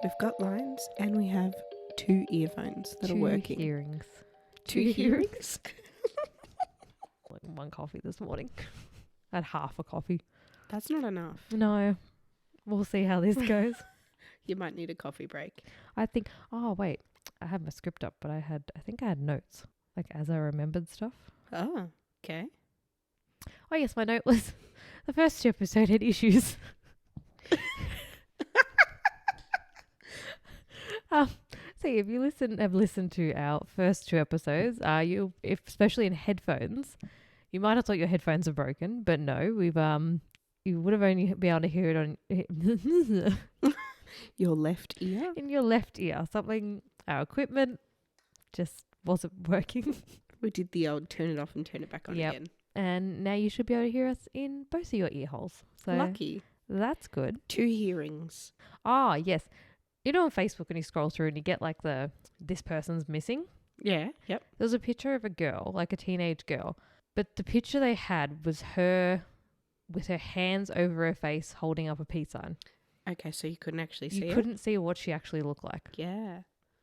We've got lines and we have 2 earphones that are working. Hearings. 2 hearings? Like 1 coffee this morning. I had half a coffee. That's not enough. No. We'll see how this goes. You might need a coffee break. I think, oh wait, I had my script up, but I think I had notes, like as I remembered stuff. Oh, okay. Oh yes, my note was the first episode had issues. See, if you have listened to our first 2 episodes, especially in headphones, you might have thought your headphones are broken, but no, you would have only been able to hear it on Your left ear? in your left ear. Our equipment just wasn't working. We did the old turn it off and turn it back on again. And now you should be able to hear us in both of your ear holes. So Lucky. that's good. 2 hearings. Ah, yes. You know on Facebook when you scroll through and you get like this person's missing? Yeah. Yep. There was a picture of a girl, like a teenage girl. But the picture they had was her with her hands over her face holding up a peace sign. Okay, so you couldn't actually see You it? couldn't see what she actually looked like. Yeah.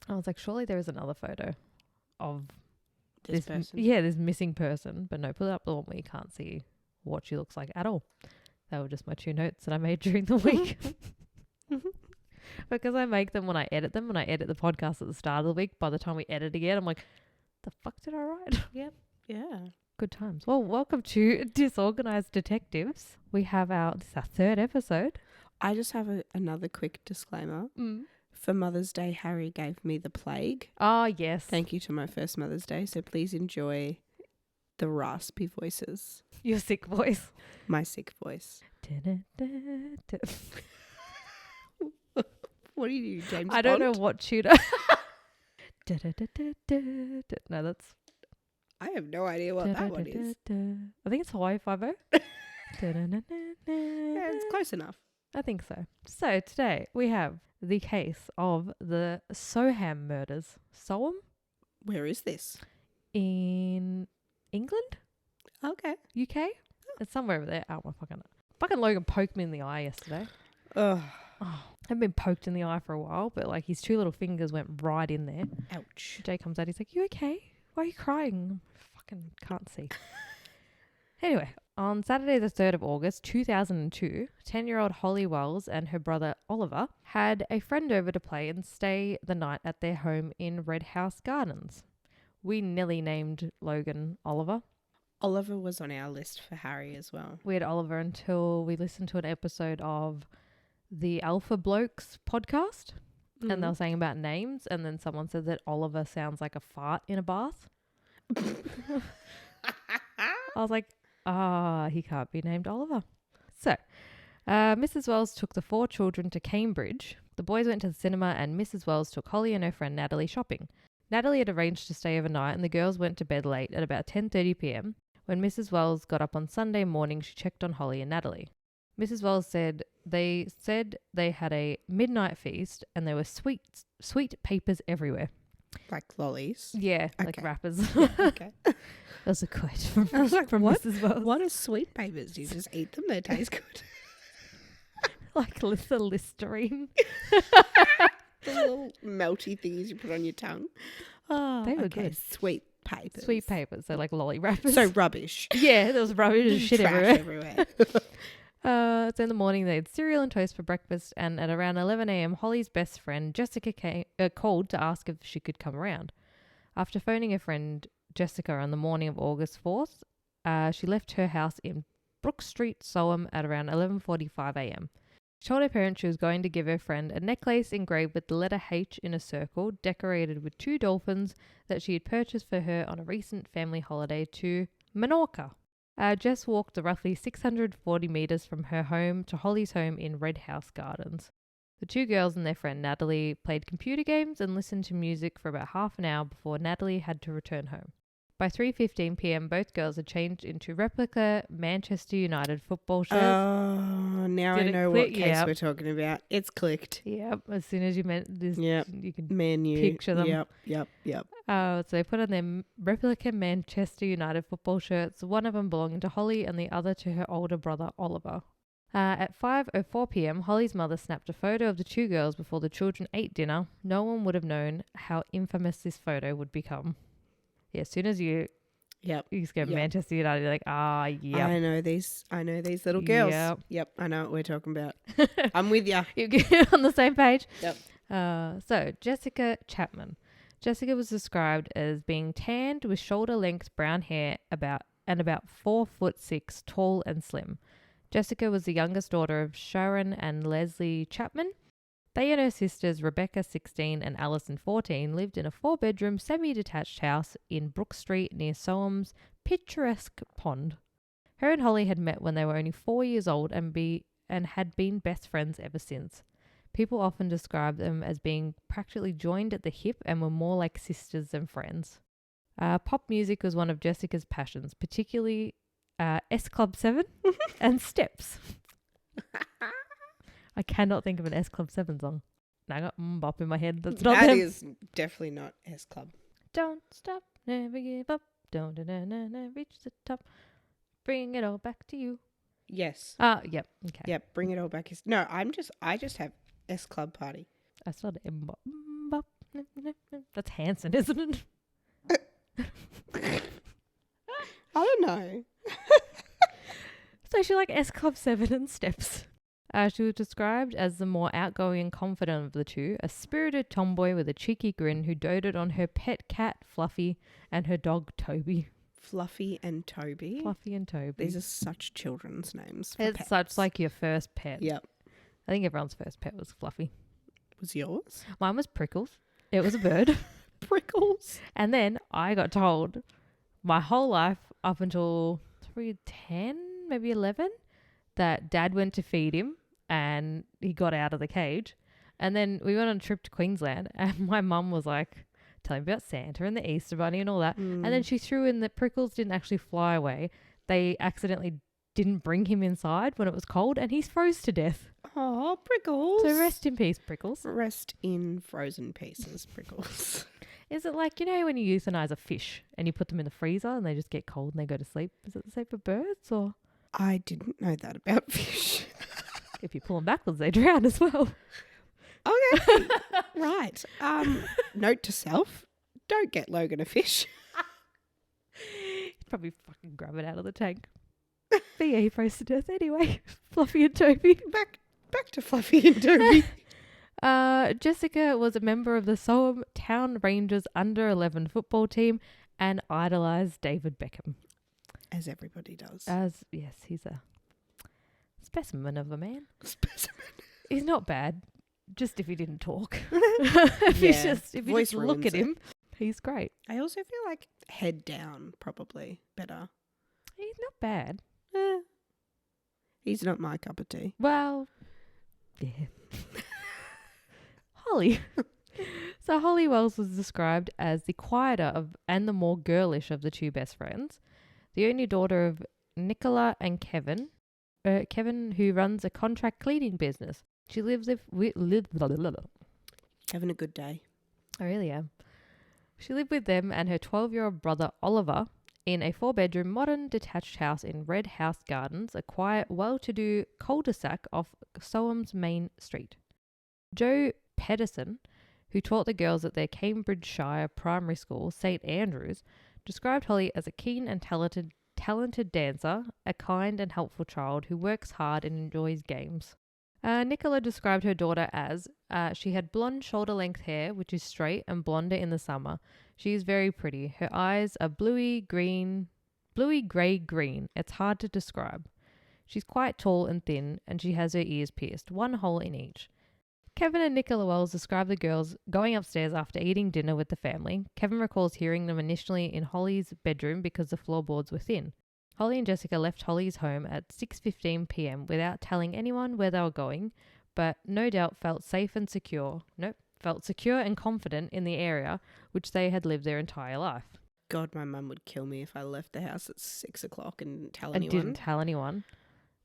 I was like, surely there is another photo of This person. Yeah, this missing person. But no, put up the one where you can't see what she looks like at all. They were just my 2 notes that I made during the week. Because I make them when I edit them. When I edit the podcast at the start of the week, by the time we edit again, I'm like, the fuck did I write? Yep. Yeah. Good times. Well, welcome to Disorganized Detectives. This is our 3rd episode. I just have another quick disclaimer. For Mother's Day, Harry gave me the plague. Oh, yes. Thank you to my first Mother's Day. So please enjoy the raspy voices. Your sick voice. My sick voice. What do you do, James I don't know Bond? what tutor. No, that's... I have no idea what that one is. I think it's Hawaii 5-0. Yeah, it's close enough. I think so. So today we have the case of the Soham murders. Soham? Where is this? In England? Okay. UK? It's somewhere over there. Oh, my fucking Logan poked me in the eye yesterday. Ugh. Oh, I've been poked in the eye for a while, but like his 2 little fingers went right in there. Ouch. Jay comes out, he's like, you okay? Why are you crying? Fucking can't see. Anyway, on Saturday the 3rd of August 2002, 10-year-old Holly Wells and her brother Oliver had a friend over to play and stay the night at their home in Red House Gardens. We nearly named Logan Oliver. Oliver was on our list for Harry as well. We had Oliver until we listened to an episode of the Alpha Blokes podcast. And they were saying about names, and then someone said that Oliver sounds like a fart in a bath. I was like, he can't be named Oliver. So, Mrs. Wells took the 4 children to Cambridge. The boys went to the cinema, and Mrs. Wells took Holly and her friend Natalie shopping. Natalie had arranged to stay overnight, and the girls went to bed late at about 10:30 p.m. When Mrs. Wells got up on Sunday morning, she checked on Holly and Natalie. Mrs. Wells said they had a midnight feast and there were sweet papers everywhere. Like lollies? Yeah, Okay. like wrappers. Okay. That was a quote from, I was like, from what? Mrs. Wells. What are sweet papers? You just eat them? They taste good. Like the Listerine. The little melty things you put on your tongue. Oh, They were okay. good. Sweet papers. Sweet papers. So like lolly wrappers. So rubbish. Yeah, there was rubbish and shit Trash everywhere. So in the morning they had cereal and toast for breakfast, and at around 11 a.m. Holly's best friend Jessica called to ask if she could come around. After phoning her friend Jessica on the morning of August 4th, she left her house in Brook Street, Soham at around 11:45 a.m. She told her parents she was going to give her friend a necklace engraved with the letter H in a circle, decorated with 2 dolphins that she had purchased for her on a recent family holiday to Menorca. Jess walked the roughly 640 metres from her home to Holly's home in Red House Gardens. The 2 girls and their friend Natalie played computer games and listened to music for about half an hour before Natalie had to return home. By 3:15 p.m, both girls had changed into replica Manchester United football shirts. Oh, now Did I it know click? what case Yep. we're talking about. It's clicked. Yep, as soon as you meant this, Yep. you can Menu. picture them. Yep. So they put on their replica Manchester United football shirts, one of them belonging to Holly and the other to her older brother Oliver. At 5:04 p.m., Holly's mother snapped a photo of the two girls before the children ate dinner. No one would have known how infamous this photo would become. Yeah, as soon as you go Manchester United, you're like, yep. I know these little girls. Yep, I know what we're talking about. I'm with you. You're on the same page. Yep. So, Jessica Chapman. Jessica was described as being tanned with shoulder-length brown hair about 4'6", tall and slim. Jessica was the youngest daughter of Sharon and Leslie Chapman. They and her sisters, Rebecca, 16, and Alison, 14, lived in a 4-bedroom, semi-detached house in Brook Street near Soham's picturesque pond. Her and Holly had met when they were only 4 years old and had been best friends ever since. People often describe them as being practically joined at the hip and were more like sisters than friends. Pop music was one of Jessica's passions, particularly S Club 7 and Steps. I cannot think of an S Club 7 song. No, I got bop in my head. That's not That them. is definitely not S Club. Don't stop, never give up. Don't reach the top. Bring it all back to you. Yes. Yep. Okay. Yep. Bring it all back. No, I just have S Club Party. I started bop. That's Hanson, isn't it? I don't know. So she liked S Club 7 and Steps. She was described as the more outgoing and confident of the two, a spirited tomboy with a cheeky grin who doted on her pet cat, Fluffy, and her dog, Toby. Fluffy and Toby. Fluffy and Toby. These are such children's names. It's pets. such like your first pet. Yep. I think everyone's first pet was Fluffy. Was yours? Mine was Prickles. It was a bird. Prickles. And then I got told my whole life up until 10, maybe 11, that Dad went to feed him and he got out of the cage. And then we went on a trip to Queensland and my mum was like telling me about Santa and the Easter Bunny and all that. And then she threw in that Prickles didn't actually fly away. They accidentally didn't bring him inside when it was cold and he's froze to death. Oh, Prickles. So rest in peace, Prickles. Rest in frozen pieces, Prickles. Is it like, when you euthanize a fish and you put them in the freezer and they just get cold and they go to sleep? Is it the same for birds or? I didn't know that about fish. If you pull them backwards, they drown as well. Okay. Right. Note to self, don't get Logan a fish. He'd probably fucking grab it out of the tank. But yeah, he froze to death anyway. Fluffy and Toby. Back to Fluffy and Toby. Jessica was a member of the Soham Town Rangers under-11 football team and idolised David Beckham. As everybody does. Yes, he's a specimen of a man. Specimen. He's not bad, just if he didn't talk. If you just look at him, he's great. I also feel like head down probably better. He's not bad. He's not my cup of tea. Well, yeah. Holly. So Holly Wells was described as the quieter and the more girlish of the two best friends. The only daughter of Nicola and Kevin, who runs a contract cleaning business. She lives Having a good day. I really am. She lived with them and her 12-year-old brother Oliver in a 4-bedroom modern detached house in Red House Gardens, a quiet, well-to-do cul-de-sac off Soham's main street. Joe Pedersen, who taught the girls at their Cambridgeshire primary school, St. Andrews, described Holly as a keen and talented dancer, a kind and helpful child who works hard and enjoys games. Nicola described her daughter as, she had blonde shoulder-length hair, which is straight and blonder in the summer. She is very pretty. Her eyes are bluey-grey-green. It's hard to describe. She's quite tall and thin, and she has her ears pierced, one hole in each. Kevin and Nicola Wells describe the girls going upstairs after eating dinner with the family. Kevin recalls hearing them initially in Holly's bedroom because the floorboards were thin. Holly and Jessica left Holly's home at 6:15 p.m. without telling anyone where they were going, but no doubt felt secure and confident in the area, which they had lived their entire life. God, my mum would kill me if I left the house at 6 o'clock and didn't tell anyone.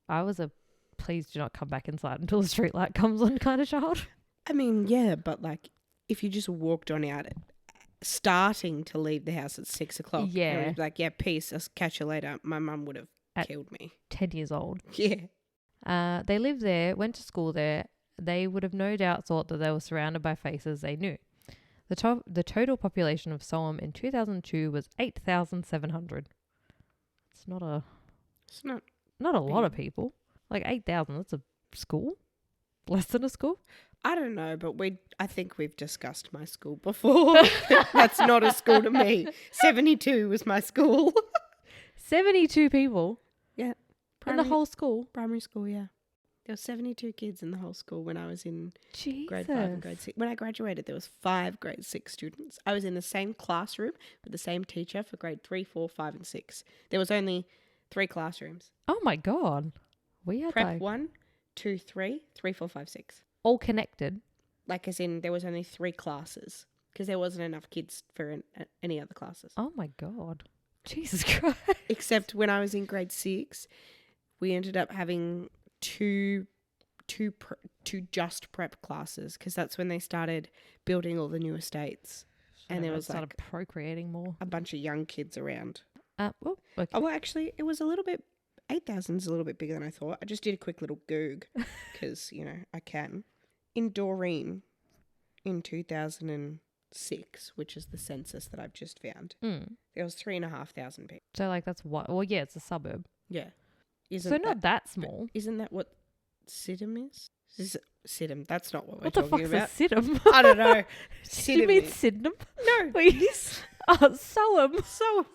I was a please do not come back inside until the street light comes on kind of child. I mean, yeah, but like if you just walked on out starting to leave the house at 6 o'clock. Yeah. And like, yeah, peace, I'll catch you later. My mum would have killed me. 10 years old. Yeah. They lived there, went to school there. They would have no doubt thought that they were surrounded by faces they knew. The total population of Soham in 2002 was 8,700. It's not a lot of people. Like 8,000, that's a school? Less than a school? I don't know, but I think we've discussed my school before. That's not a school to me. 72 was my school. 72 people? Yeah. In the whole school? Primary school, yeah. There were 72 kids in the whole school when I was in Jesus. grade 5 and grade 6. When I graduated, there was 5 grade 6 students. I was in the same classroom with the same teacher for grade 3, 4, 5 and 6. There was only 3 classrooms. Oh my God. We had Prep 1, 2, 3, 3, 4, 5, 6. All connected? Like as in there was only 3 classes because there wasn't enough kids for any other classes. Oh my God. Jesus Christ. Except when I was in grade 6, we ended up having two just prep classes because that's when they started building all the new estates. So and there was started procreating more. a bunch of young kids around. Okay. Oh, well, actually, it was a little bit, 8,000 is a little bit bigger than I thought. I just did a quick little Goog because, I can. In Doreen in 2006, which is the census that I've just found, there was 3,500 people. So that's what? Well, yeah, it's a suburb. Yeah. Not that small. Isn't that what Sidham is? Sidham. That's not what we're What the talking fuck's about. a Sidham? I don't know. Do you mean Sydenham? No. Soham. So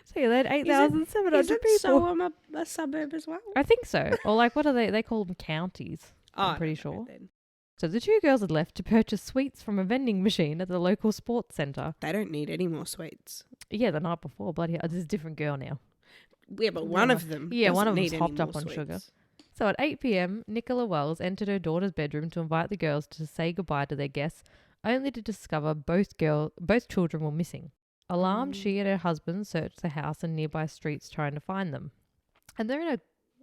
So they had 8,700 people. Soham a suburb as well? I think so. Or what are they? They call them counties. I'm pretty sure. Then. So the 2 girls had left to purchase sweets from a vending machine at the local sports centre. They don't need any more sweets. Yeah, the night before. Bloody hell. This is a different girl now. Yeah, but one of them. Yeah, one of them's them's hopped up on sugar. So at 8 p.m, Nicola Wells entered her daughter's bedroom to invite the girls to say goodbye to their guests, only to discover both children were missing. Alarmed, she and her husband searched the house and nearby streets trying to find them. And they're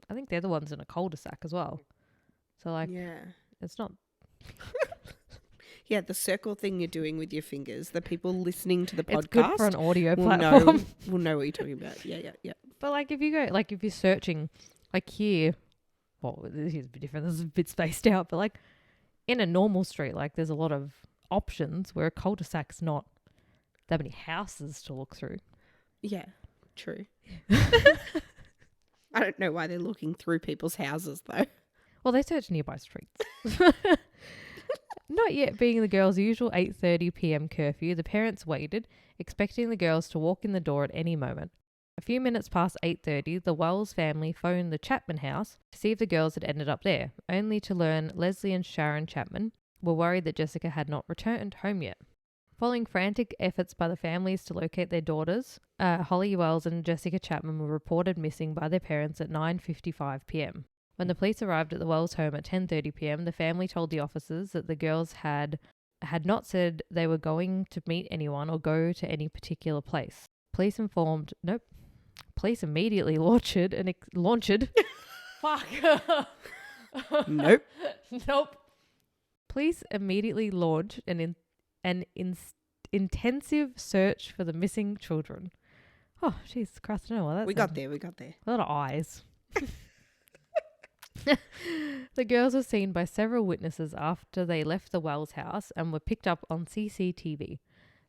I think they're the ones in a cul-de-sac as well. So yeah. It's not... Yeah, the circle thing you're doing with your fingers. The people listening to the podcast it's good for an audio platform. Will know what you're talking about. Yeah. But if you go, if you're searching, here, well, this is a bit different. This is a bit spaced out. But in a normal street, there's a lot of options where a cul-de-sac's not that many houses to look through. Yeah, true. I don't know why they're looking through people's houses though. Well, they search nearby streets. Not yet being the girls' usual 8:30 p.m. curfew, the parents waited, expecting the girls to walk in the door at any moment. A few minutes past 8:30, the Wells family phoned the Chapman house to see if the girls had ended up there, only to learn Leslie and Sharon Chapman were worried that Jessica had not returned home yet. Following frantic efforts by the families to locate their daughters, Holly Wells and Jessica Chapman were reported missing by their parents at 9:55 p.m. When the police arrived at the Wells home at 10:30 p.m, the family told the officers that the girls had not said they were going to meet anyone or go to any particular place. Police immediately launched Fuck. Nope. Nope. Police immediately launched an intensive search for the missing children. Oh, Jesus Christ, I don't know what that We got there. A lot of eyes. The girls were seen by several witnesses after they left the Wells house and were picked up on CCTV.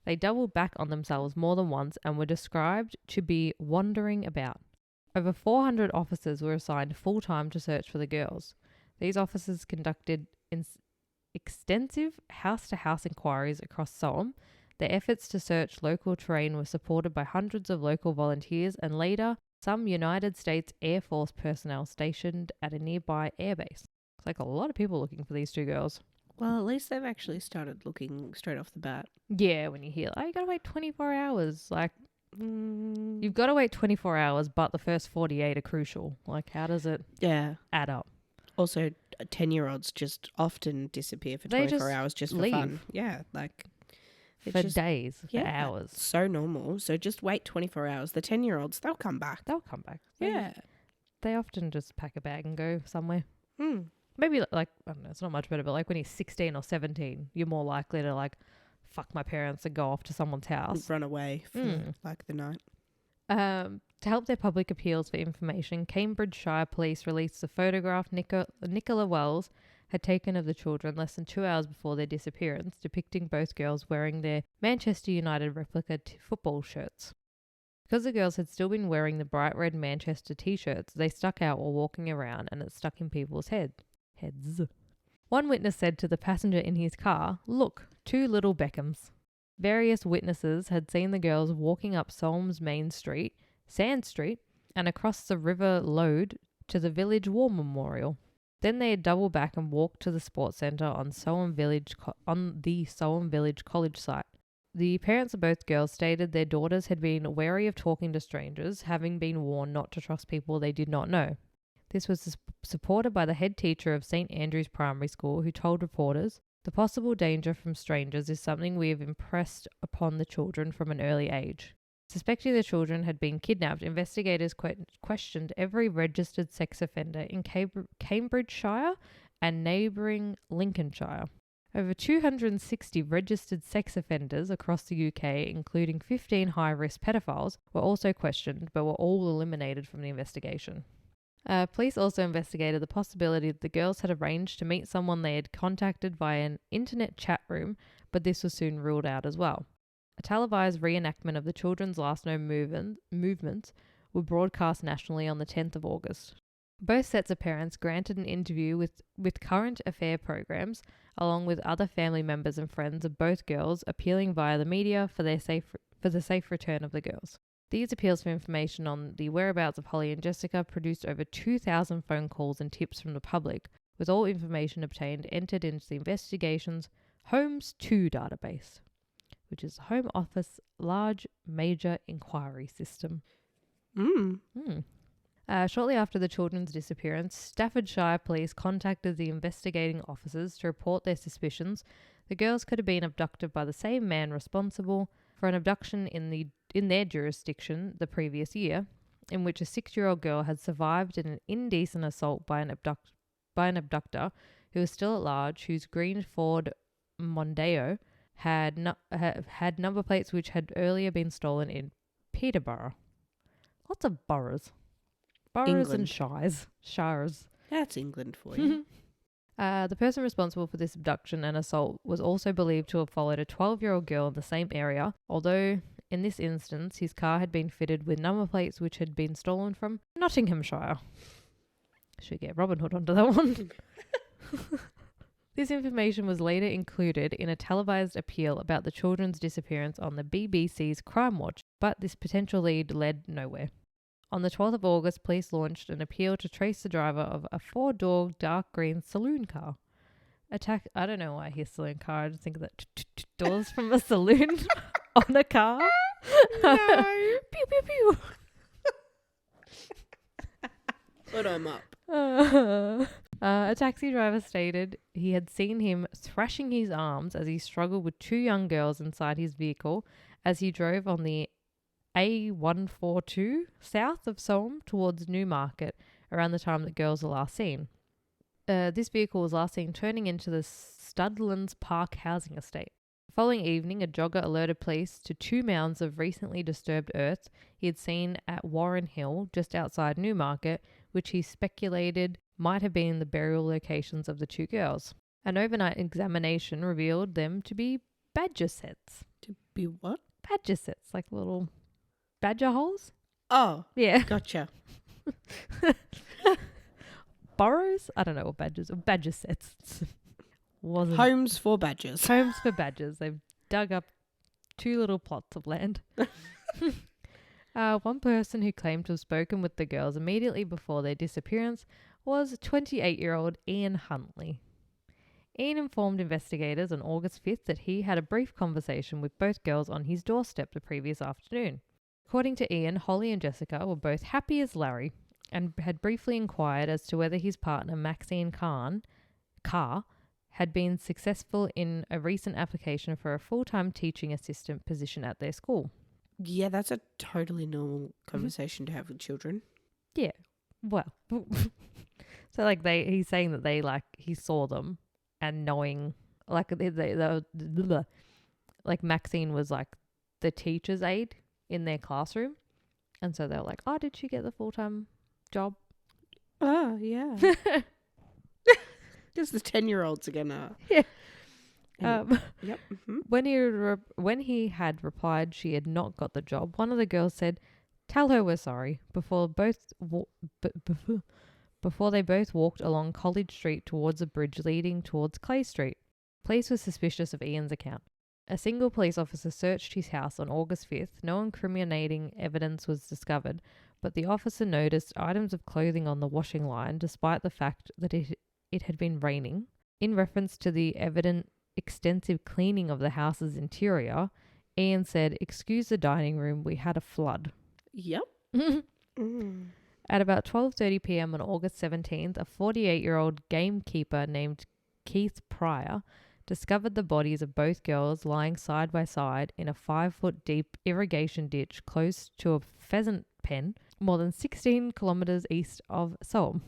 They doubled back on themselves more than once and were described to be wandering about. Over 400 officers were assigned full-time to search for the girls. These officers conducted extensive house-to-house inquiries across Soham. Their efforts to search local terrain were supported by hundreds of local volunteers and later some United States Air Force personnel stationed at a nearby airbase. It's a lot of people looking for these 2 girls. Well, at least they've actually started looking straight off the bat. Yeah, when you hear, you gotta wait 24 hours. You've got to wait 24 hours, but the first 48 are crucial. How does it add up? Also, 10-year-olds just often disappear for 24 hours just for fun. Yeah, for days, for hours. So normal. So just wait 24 hours. The 10-year-olds, they'll come back. Yeah. They often just pack a bag and go somewhere. Hmm. Maybe I don't know, it's not much better, but when he's 16 or 17, you're more likely to fuck my parents and go off to someone's house. Run away for the night. To help their public appeals for information, Cambridgeshire Police released a photograph Nicola Wells had taken of the children less than 2 hours before their disappearance, depicting both girls wearing their Manchester United replica football shirts. Because the girls had still been wearing the bright red Manchester t-shirts, they stuck out while walking around, and it stuck in people's heads. One witness said to the passenger in his car, "Look, 2 little Beckhams." Various witnesses had seen the girls walking up Soham's main street, Sand Street, and across the River Lode to the Village War Memorial. Then they had doubled back and walked to the sports centre on the Soham Village College site. The parents of both girls stated their daughters had been wary of talking to strangers, having been warned not to trust people they did not know. This was supported by the head teacher of St Andrew's Primary School, who told reporters, "The possible danger from strangers is something we have impressed upon the children from an early age." Suspecting the children had been kidnapped, investigators questioned every registered sex offender in Cambridgeshire and neighbouring Lincolnshire. Over 260 registered sex offenders across the UK, including 15 high-risk pedophiles, were also questioned, but were all eliminated from the investigation. Police also investigated the possibility that the girls had arranged to meet someone they had contacted via an internet chat room, but this was soon ruled out as well. A televised reenactment of the children's last known movements were broadcast nationally on the 10th of August. Both sets of parents granted an interview with current affair programs, along with other family members and friends of both girls, appealing via the media for the safe return of the girls. These appeals for information on the whereabouts of Holly and Jessica produced over 2,000 phone calls and tips from the public, with all information obtained entered into the investigation's Holmes 2 database, which is the Home Office Large Major Inquiry System. Shortly after the children's disappearance, Staffordshire Police contacted the investigating officers to report their suspicions the girls could have been abducted by the same man responsible for an abduction in their jurisdiction the previous year, in which a 6-year-old girl had survived an indecent assault by an abductor who was still at large, whose green Ford Mondeo had number plates which had earlier been stolen in Peterborough. Lots of boroughs. Boroughs and shires. That's England for you. The person responsible for this abduction and assault was also believed to have followed a 12-year-old girl in the same area, although in this instance his car had been fitted with number plates which had been stolen from Nottinghamshire. Should get Robin Hood onto that one. This information was later included in a televised appeal about the children's disappearance on the BBC's Crime Watch, but this potential lead led nowhere. On the 12th of August, police launched an appeal to trace the driver of a 4-door dark green saloon car. I don't know why I hear saloon car. I just think of that doors from a saloon on a car. No. Pew, pew, pew. But I'm up. A taxi driver stated he had seen him thrashing his arms as he struggled with 2 young girls inside his vehicle as he drove on the A142 south of Soham towards Newmarket around the time that girls were last seen. This vehicle was last seen turning into the Studlands Park housing estate. The following evening, a jogger alerted police to 2 mounds of recently disturbed earth he had seen at Warren Hill, just outside Newmarket, which he speculated might have been the burial locations of the 2 girls. An overnight examination revealed them to be badger sets. To be what? Badger sets, like little badger holes? Oh, Yeah. gotcha. Burrows? I don't know what badgers are. Badger sets. Wasn't Homes for badgers. Homes for badgers. They've dug up 2 little plots of land. One person who claimed to have spoken with the girls immediately before their disappearance was 28-year-old Ian Huntley. Ian informed investigators on August 5th that he had a brief conversation with both girls on his doorstep the previous afternoon. According to Ian, Holly and Jessica were both happy as Larry and had briefly inquired as to whether his partner Maxine Carr had been successful in a recent application for a full-time teaching assistant position at their school. Yeah, that's a totally normal conversation to have with children. Yeah. Well, so like he's saying that he saw them and knowing like like Maxine was like the teacher's aide in their classroom And so they were like, oh, did she get the full-time job? Oh, yeah. Just the 10-year-olds are gonna. Yeah. Yep. Mm-hmm. When he had replied she had not got the job, one of the girls said, "Tell her we're sorry." Before they both walked along College Street towards a bridge leading towards Clay Street. Police were suspicious of Ian's account. A single police officer searched his house on August 5th. No incriminating evidence was discovered, but the officer noticed items of clothing on the washing line despite the fact that it had been raining. In reference to the evident extensive cleaning of the house's interior, Ian said, "Excuse the dining room, we had a flood." Yep. At about 12:30 p.m. on August 17th, a 48-year-old gamekeeper named Keith Pryor discovered the bodies of both girls lying side by side in a 5-foot deep irrigation ditch close to a pheasant pen more than 16 kilometers east of Soham.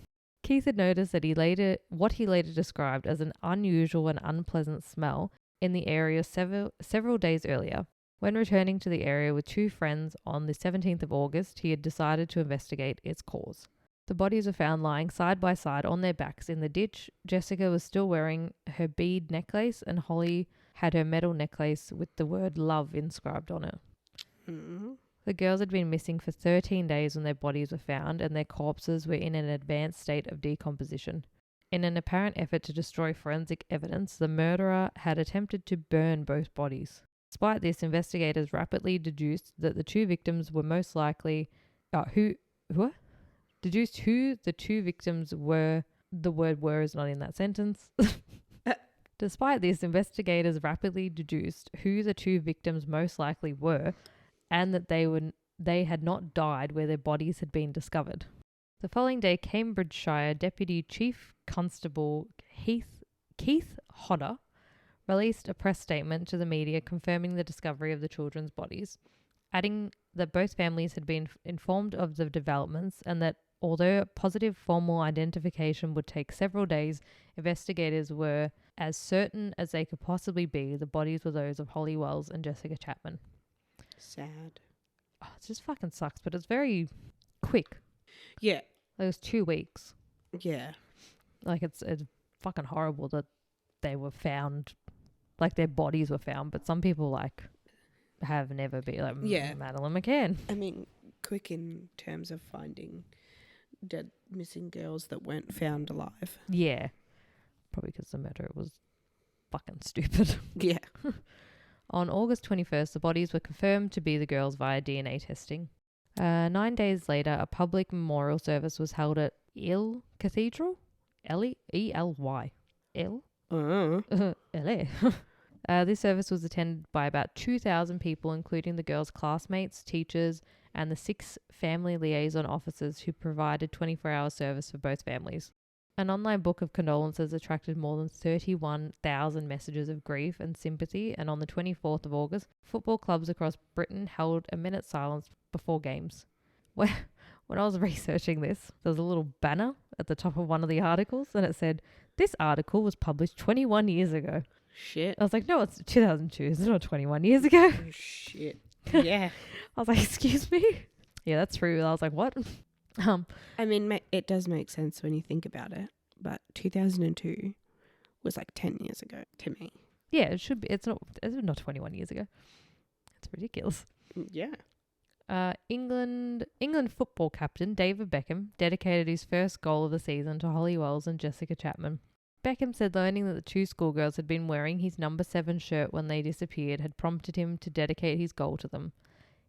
Keith had noticed that what he later described as an unusual and unpleasant smell in the area several days earlier. When returning to the area with 2 friends on the 17th of August, he had decided to investigate its cause. The bodies were found lying side by side on their backs in the ditch. Jessica was still wearing her bead necklace and Holly had her metal necklace with the word love inscribed on it. Mm-hmm. The girls had been missing for 13 days when their bodies were found and their corpses were in an advanced state of decomposition. In an apparent effort to destroy forensic evidence, the murderer had attempted to burn both bodies. Despite this, investigators rapidly deduced that the 2 victims were most likely... Deduced who the 2 victims were. The word "were" is not in that sentence. Despite this, investigators rapidly deduced who the 2 victims most likely were and that they had not died where their bodies had been discovered. The following day, Cambridgeshire Deputy Chief Constable Keith Hodder released a press statement to the media confirming the discovery of the children's bodies, adding that both families had been informed of the developments and that although positive formal identification would take several days, investigators were as certain as they could possibly be the bodies were those of Holly Wells and Jessica Chapman. Sad. Oh, it just fucking sucks, but it's very quick. Yeah. It was 2 weeks. Yeah. Like, it's fucking horrible that they were found, like, their bodies were found, but some people, like, have never been, like, Madeline McCann. I mean, quick in terms of finding dead missing girls that weren't found alive. Yeah. Probably because the murder was fucking stupid. Yeah. On August 21st, the bodies were confirmed to be the girls via DNA testing. 9 days later, a public memorial service was held at Ely Cathedral. E-L-Y. L-A. This service was attended by about 2,000 people, including the girls' classmates, teachers, and the 6 family liaison officers who provided 24-hour service for both families. An online book of condolences attracted more than 31,000 messages of grief and sympathy, and on the 24th of August, football clubs across Britain held a minute's silence before games. When I was researching this, there was a little banner at the top of one of the articles, and it said, "This article was published 21 years ago." Shit. I was like, no, it's 2002. It's not 21 years ago. Oh, shit. Yeah. I was like, excuse me? Yeah, that's true. I was like, what? I mean, it does make sense when you think about it, but 2002 was like 10 years ago to me. Yeah, it should be. It's not 21 years ago. It's ridiculous. Yeah. England football captain David Beckham dedicated his first goal of the season to Holly Wells and Jessica Chapman. Beckham said learning that the 2 schoolgirls had been wearing his number 7 shirt when they disappeared had prompted him to dedicate his goal to them.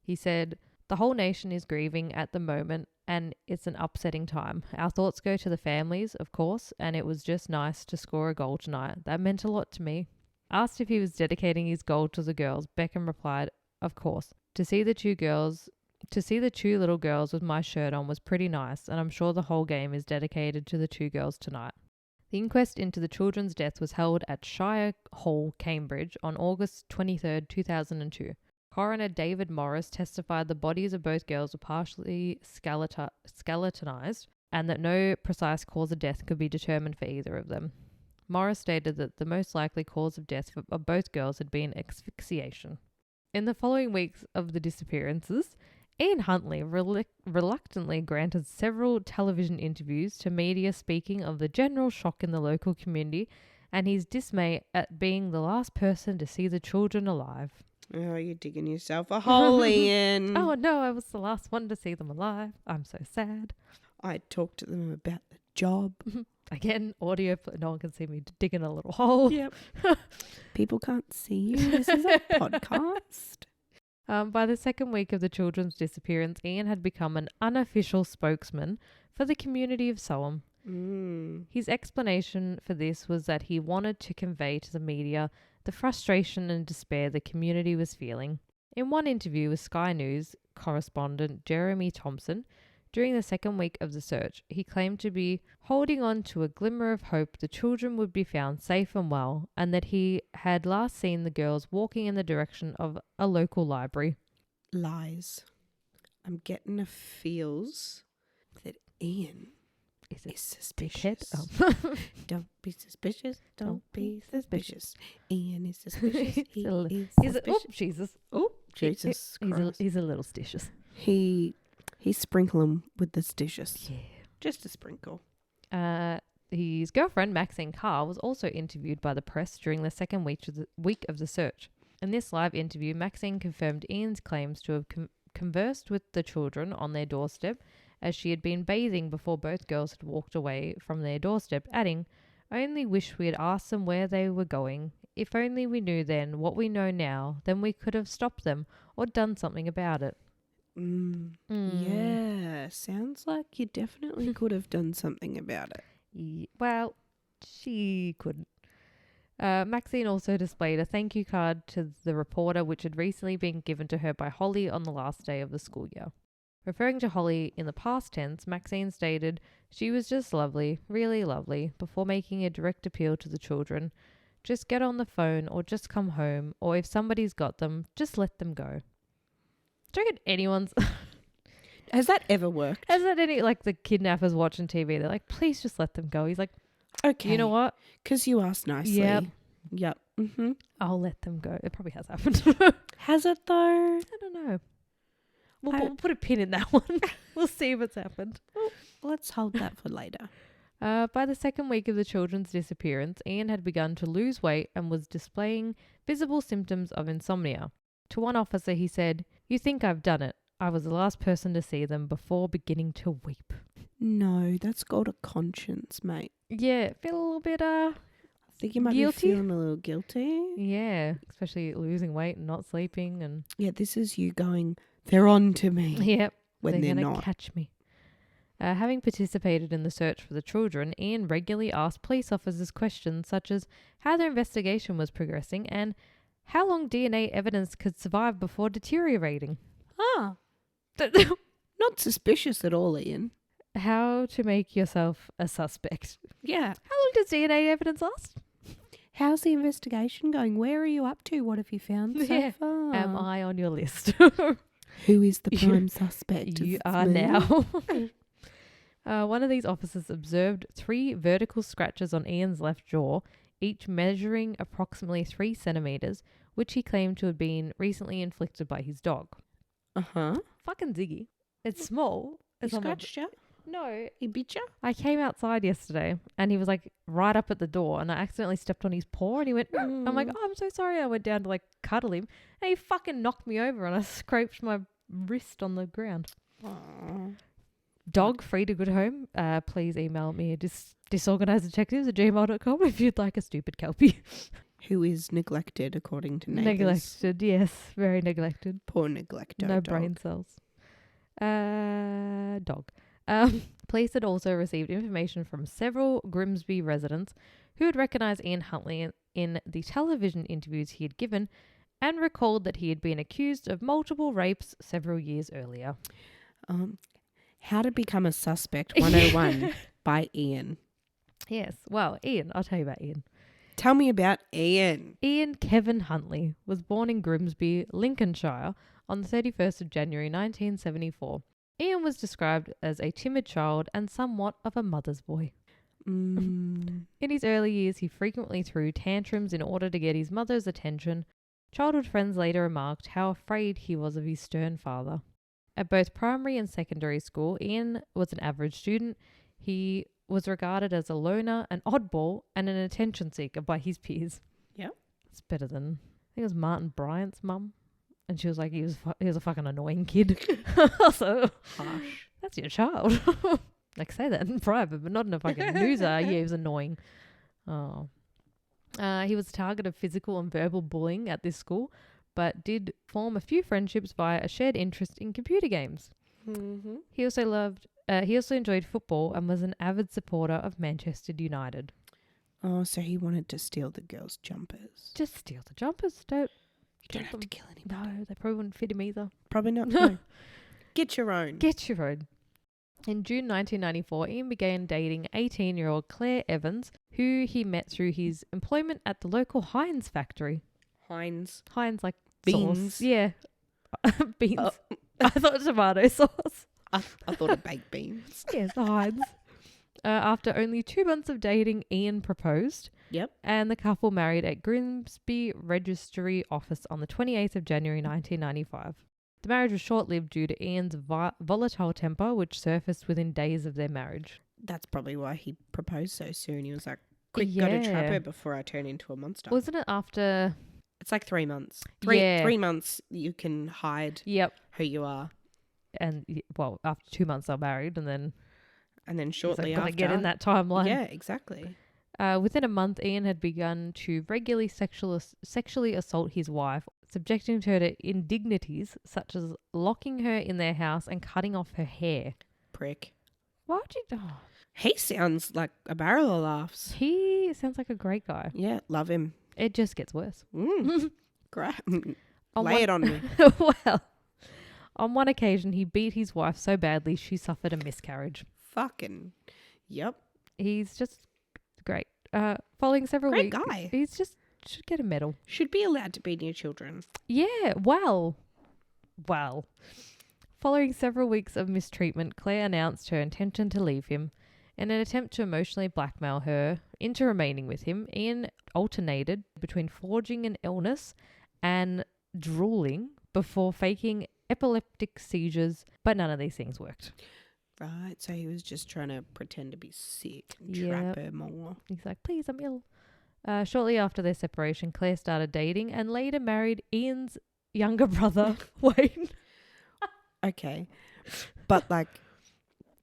He said, "The whole nation is grieving at the moment and it's an upsetting time. Our thoughts go to the families, of course, and it was just nice to score a goal tonight. That meant a lot to me." Asked if he was dedicating his goal to the girls, Beckham replied, "Of course. To see the 2 little girls with my shirt on was pretty nice, and I'm sure the whole game is dedicated to the 2 girls tonight." The inquest into the children's death was held at Shire Hall, Cambridge, on August 23, 2002. Coroner David Morris testified the bodies of both girls were partially skeletonized and that no precise cause of death could be determined for either of them. Morris stated that the most likely cause of death of both girls had been asphyxiation. In the following weeks of the disappearances, Ian Huntley reluctantly granted several television interviews to media speaking of the general shock in the local community and his dismay at being the last person to see the children alive. Oh, you're digging yourself a hole, Ian. Oh no, I was the last one to see them alive. I'm so sad. I talked to them about the job. Again, audio, no one can see me digging a little hole. Yep. People can't see you. This is a podcast. By the second week of the children's disappearance, Ian had become an unofficial spokesman for the community of Soham. His explanation for this was that he wanted to convey to the media the frustration and despair the community was feeling. In one interview with Sky News correspondent Jeremy Thompson, during the second week of the search, he claimed to be holding on to a glimmer of hope the children would be found safe and well, and that he had last seen the girls walking in the direction of a local library. Lies. I'm getting a feels that Ian is suspicious. Oh. Don't be suspicious. Don't be suspicious. Ian is suspicious. He's suspicious. oh, Jesus. Oh, Jesus Christ. He's a little stitious. He's sprinkling with the stitious. Yeah. Just a sprinkle. His girlfriend, Maxine Carr, was also interviewed by the press during the second week of the search. In this live interview, Maxine confirmed Ian's claims to have conversed with the children on their doorstep as she had been bathing before both girls had walked away from their doorstep, adding, "Only wish we had asked them where they were going. If only we knew then what we know now, then we could have stopped them or done something about it." Yeah, sounds like you definitely could have done something about it. Well, she couldn't. Maxine also displayed a thank you card to the reporter, which had recently been given to her by Holly on the last day of the school year. Referring to Holly in the past tense, Maxine stated she was just lovely, really lovely, before making a direct appeal to the children. Just get on the phone or just come home, or if somebody's got them, just let them go. Do you reckon anyone's... Has that ever worked? Has that any, like, the kidnappers watching TV, they're like, please just let them go. He's like, okay. You know what? Because you asked nicely. Yep. Mm-hmm. I'll let them go. It probably has happened. Has it though? I don't know. We'll put a pin in that one. We'll see if it's happened. Well, let's hold that for later. By the second week of the children's disappearance, Ian had begun to lose weight and was displaying visible symptoms of insomnia. To one officer, he said, "You think I've done it. I was the last person to see them before beginning to weep." No, that's called a conscience, mate. Yeah, feel a little bit, I think you might guilty? be feeling a little guilty. Yeah, especially losing weight and not sleeping. And yeah, this is you going, they're on to me. Yep. When they're gonna not. catch me. Having participated in the search for the children, Ian regularly asked police officers questions such as how their investigation was progressing and how long DNA evidence could survive before deteriorating. Not suspicious at all, Ian. How to make yourself a suspect. Yeah. How long does DNA evidence last? How's the investigation going? Where are you up to? What have you found so far? Am I on your list? Who is the prime suspect? You It's are me. now. One of these officers observed 3 vertical scratches on Ian's left jaw, each measuring approximately 3 centimeters, which he claimed to have been recently inflicted by his dog. Uh-huh. Fucking Ziggy. It's small. He It's on my- scratched you? No. He bit you? I came outside yesterday and he was like right up at the door and I accidentally stepped on his paw and he went, I'm like, oh, I'm so sorry. I went down to like cuddle him and he fucking knocked me over and I scraped my wrist on the ground. Aww. Dog free to good home. Please email me at disorganiseddetectives@gmail.com if you'd like a stupid kelpie. Who is neglected according to neighbours. Neglected, yes. Very neglected. Poor neglecto No dog. brain cells. Dog. Police had also received information from several Grimsby residents who had recognised Ian Huntley in the television interviews he had given and recalled that he had been accused of multiple rapes several years earlier. How to Become a Suspect 101 by Ian. Yes. Well, Ian, I'll tell you about Ian. Tell me about Ian. Ian Kevin Huntley was born in Grimsby, Lincolnshire on the 31st of January 1974. Ian was described as a timid child and somewhat of a mother's boy. In his early years, he frequently threw tantrums in order to get his mother's attention. Childhood friends later remarked how afraid he was of his stern father. At both primary and secondary school, Ian was an average student. He was regarded as a loner, an oddball, and an attention seeker by his peers. Yep. It's better than, I think it was Martin Bryant's mum. And she was like, he was a fucking annoying kid. So, Harsh. that's your child. Like, say that in private, but not in a fucking newser. Yeah, he was annoying. Oh. He was a target of physical and verbal bullying at this school, but did form a few friendships via a shared interest in computer games. Mm-hmm. He also enjoyed football and was an avid supporter of Manchester United. Oh, so he wanted to steal the girls' jumpers. Just steal the jumpers. Don't have to kill anybody. No, they probably wouldn't fit him either. Probably not. No. Get your own. Get your own. In June 1994, Ian began dating 18-year-old Claire Evans, who he met through his employment at the local Heinz factory. Heinz Like beans. sauce. Yeah. Beans. I thought tomato sauce. I thought of baked beans. Yes, the Heinz. After only 2 months of dating, Ian proposed. Yep. And the couple married at Grimsby Registry Office on the 28th of January 1995. The marriage was short-lived due to Ian's volatile temper, which surfaced within days of their marriage. That's probably why he proposed so soon. He was like, quick, gotta trap her before I turn into a monster. Wasn't it after... It's like 3 months. 3 months you can hide who you are. And, well, after 2 months they're married and then shortly after. Get in that timeline. Yeah, exactly. Within a month, Ian had begun to regularly sexually assault his wife, subjecting her to indignities such as locking her in their house and cutting off her hair. Prick. Why would you... Oh. He sounds like a barrel of laughs. He sounds like a great guy. Yeah, love him. It just gets worse. Great. Lay it on me. Well, on one occasion, he beat his wife so badly she suffered a miscarriage. Fucking. Yep. He's just great. Following several weeks... Great guy. He's just... should get a medal. Should be allowed to be near children. Yeah, well. Following several weeks of mistreatment, Claire announced her intention to leave him. In an attempt to emotionally blackmail her into remaining with him, Ian alternated between forging an illness and drooling before faking epileptic seizures, but none of these things worked. Right, so he was just trying to pretend to be sick and trap her more. He's like, please, I'm ill. Shortly after their separation, Claire started dating and later married Ian's younger brother, Wayne. Okay, but like,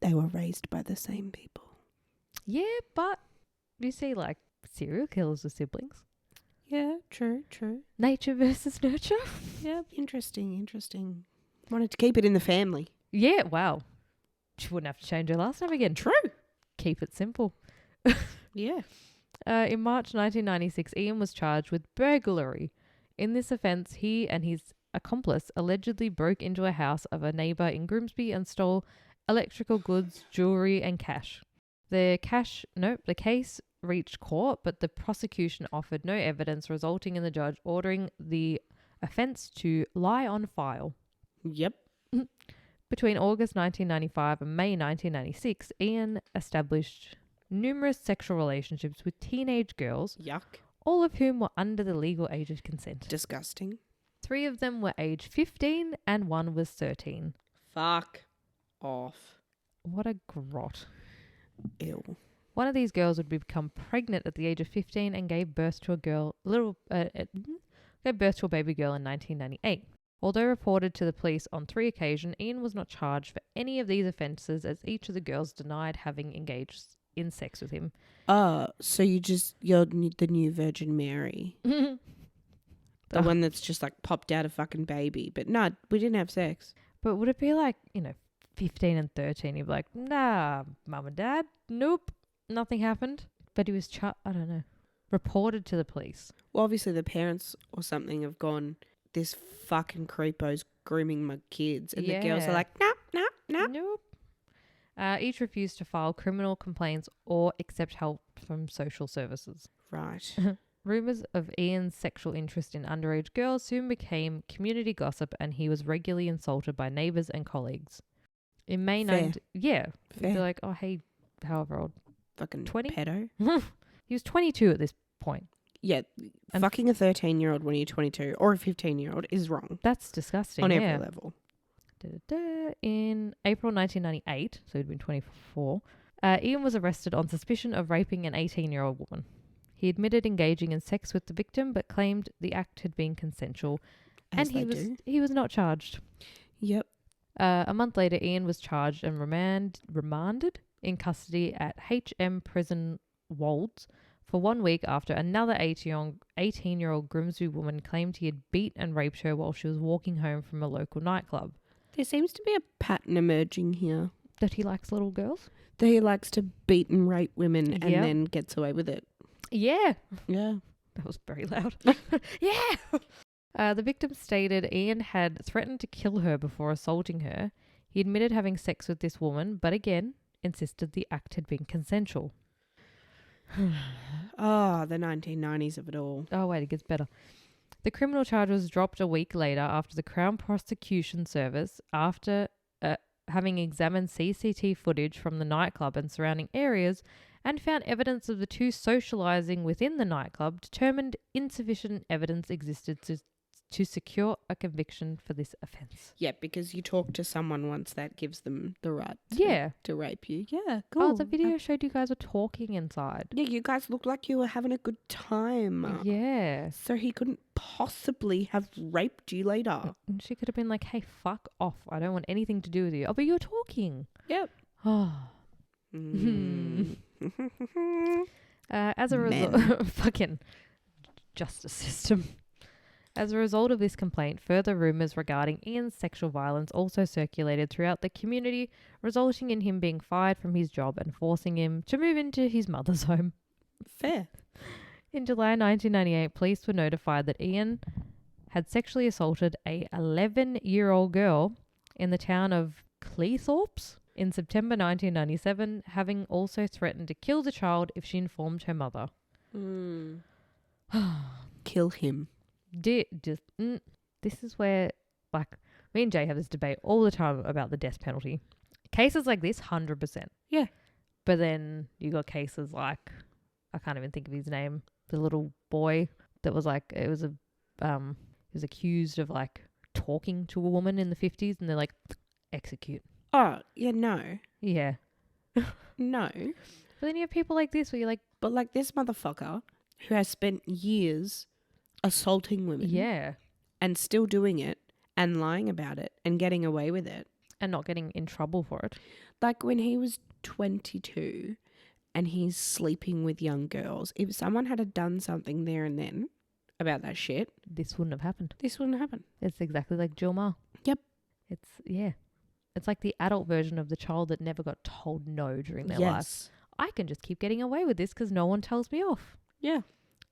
they were raised by the same people. Yeah, but you see like serial killers with siblings. Yeah, true. Nature versus nurture. Yeah, interesting. Wanted to keep it in the family. Yeah, wow. She wouldn't have to change her last name again. True. Keep it simple. Yeah. In March 1996, Ian was charged with burglary. In this offence, he and his accomplice allegedly broke into a house of a neighbour in Grimsby and stole electrical goods, jewellery and cash. The case reached court, but the prosecution offered no evidence, resulting in the judge ordering the offence to lie on file. Yep. Between August 1995 and May 1996, Ian established numerous sexual relationships with teenage girls. Yuck. All of whom were under the legal age of consent. Disgusting. 3 of them were age 15 and 1 was 13. Fuck off. What a grot. Ew. One of these girls would become pregnant at the age of 15 and gave birth to a baby girl in 1998. Although reported to the police on 3 occasions, Ian was not charged for any of these offences as each of the girls denied having engaged in sex with him. So you're the new Virgin Mary. The one that's just like popped out a fucking baby. But no, we didn't have sex. But would it be like, 15 and 13? You'd be like, nah, mum and dad, nope, nothing happened. But he was, I don't know, reported to the police. Well, obviously the parents or something have gone, this fucking creepo's grooming my kids. And the girls are like, nope. Each refused to file criminal complaints or accept help from social services. Right. Rumours of Ian's sexual interest in underage girls soon became community gossip and he was regularly insulted by neighbours and colleagues. In May... Fair. Fair. They're like, oh, hey, however old. Fucking 20? Pedo. He was 22 at this point. Yeah. Fucking a 13-year-old when you're 22 or a 15-year-old is wrong. That's disgusting, on every level. In April 1998, so he'd been 24, Ian was arrested on suspicion of raping an 18-year-old woman. He admitted engaging in sex with the victim, but claimed the act had been consensual, As and he was not charged. Yep. A month later, Ian was charged and remanded in custody at HM Prison Wolds for 1 week after another 18-year-old Grimsby woman claimed he had beat and raped her while she was walking home from a local nightclub. There seems to be a pattern emerging here. That he likes little girls? That he likes to beat and rape women and Yep. then gets away with it. Yeah. Yeah. That was very loud. Yeah. The victim stated Ian had threatened to kill her before assaulting her. He admitted having sex with this woman, but again insisted the act had been consensual. Oh, the 1990s of it all. Oh, wait, it gets better. The criminal charge was dropped a week later after the Crown Prosecution Service, after having examined CCTV footage from the nightclub and surrounding areas and found evidence of the two socialising within the nightclub, determined insufficient evidence existed to secure a conviction for this offence. Yeah, because you talk to someone once, that gives them the right to rape you. Yeah, cool. Oh, the video showed you guys were talking inside. Yeah, you guys looked like you were having a good time. Yeah. So he couldn't possibly have raped you later. And she could have been like, hey, fuck off. I don't want anything to do with you. Oh, but you're talking. Yep. Oh. As a result, fucking justice system. As a result of this complaint, further rumours regarding Ian's sexual violence also circulated throughout the community, resulting in him being fired from his job and forcing him to move into his mother's home. Fair. In July 1998, police were notified that Ian had sexually assaulted a 11-year-old girl in the town of Cleethorpes in September 1997, having also threatened to kill the child if she informed her mother. Kill him. This is where, like, me and Jay have this debate all the time about the death penalty. Cases like this, 100%. Yeah. But then you got cases like, I can't even think of his name, the little boy that was like, he was accused of like talking to a woman in the 50s, and they're like, execute. Oh, yeah, no. Yeah. No. But then you have people like this where you're like, But like this motherfucker who has spent years assaulting women. yeah. And still doing it and lying about it and getting away with it. And not getting in trouble for it. Like when he was 22 and he's sleeping with young girls, if someone had done something there and then about that shit, This wouldn't have happened. this wouldn't happen. It's exactly like Jill Ma. Yep. It's like the adult version of the child that never got told no during their life. I can just keep getting away with this because no one tells me off. Yeah.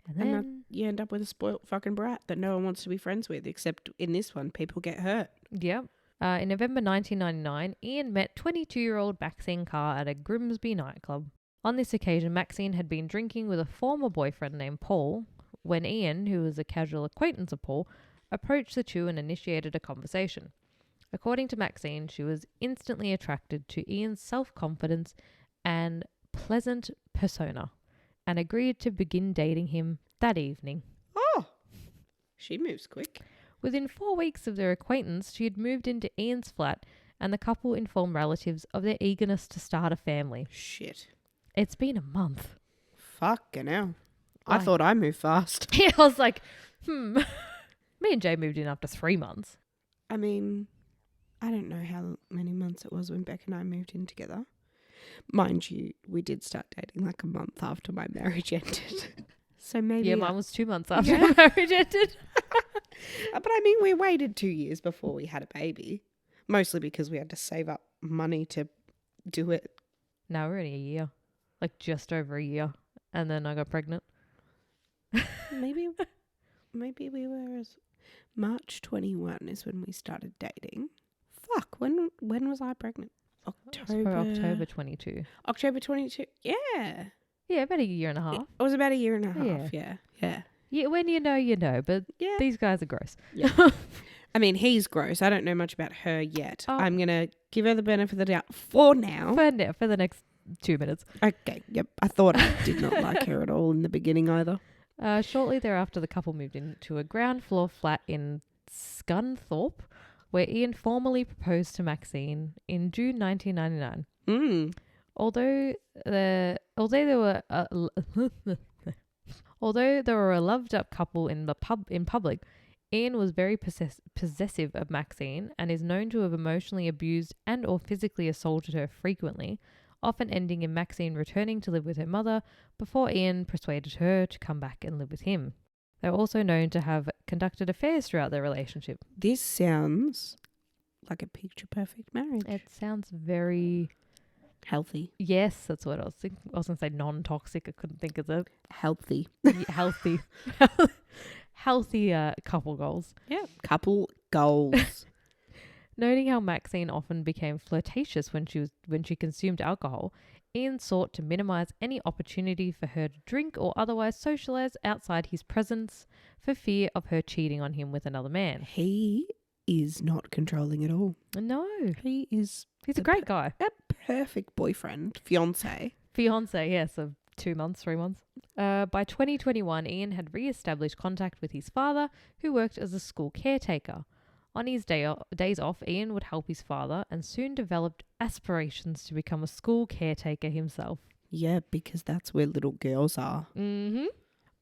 And And then, you end up with a spoilt fucking brat that no one wants to be friends with, except in this one, people get hurt. yep. In November 1999, Ian met 22-year-old Maxine Carr at a Grimsby nightclub. On this occasion, Maxine had been drinking with a former boyfriend named Paul when Ian, who was a casual acquaintance of Paul, approached the two and initiated a conversation. According to Maxine, she was instantly attracted to Ian's self-confidence and pleasant persona and agreed to begin dating him that evening. Oh, she moves quick. Within 4 weeks of their acquaintance, she had moved into Ian's flat, and the couple informed relatives of their eagerness to start a family. Shit. It's been a month. Fucking hell. I thought I moved fast. Yeah, I was like, Me and Jay moved in after 3 months. I mean, I don't know how many months it was when Beck and I moved in together. Mind you, we did start dating like a month after my marriage ended. So maybe... Yeah, mine was 2 months after my marriage ended. But I mean, we waited 2 years before we had a baby. Mostly because we had to save up money to do it. No, we're only a year. Like just over a year. And then I got pregnant. Maybe we were as... March 21 is when we started dating. Fuck, when was I pregnant? October 22. October 22. Yeah. Yeah, about a year and a half. It was about a year and a half. Yeah. Yeah, when you know, but Yeah. these guys are gross. Yeah. I mean, he's gross. I don't know much about her yet. Oh. I'm going to give her the benefit of the doubt for now. For the next 2 minutes. Okay, yep. I thought I did not like her at all in the beginning either. Shortly thereafter, the couple moved into a ground floor flat in Scunthorpe where Ian formally proposed to Maxine in June 1999. Mm. Although they were although they were a loved-up couple in public, Ian was very possessive of Maxine and is known to have emotionally abused and or physically assaulted her frequently, often ending in Maxine returning to live with her mother before Ian persuaded her to come back and live with him. They were also known to have conducted affairs throughout their relationship. This sounds like a picture-perfect marriage. It sounds very... Healthy. Yes, that's what I was thinking. I was going to say non-toxic. I couldn't think of the... Healthy. Healthy. Healthy couple goals. Yeah. Couple goals. Noting how Maxine often became flirtatious when she consumed alcohol, Ian sought to minimize any opportunity for her to drink or otherwise socialize outside his presence for fear of her cheating on him with another man. He is not controlling at all. No. He's a great guy. A perfect boyfriend, fiance, yes, of 2 months, 3 months. By 2021, Ian had re-established contact with his father, who worked as a school caretaker. On his days off, Ian would help his father and soon developed aspirations to become a school caretaker himself. Yeah, because that's where little girls are. Mm-hmm.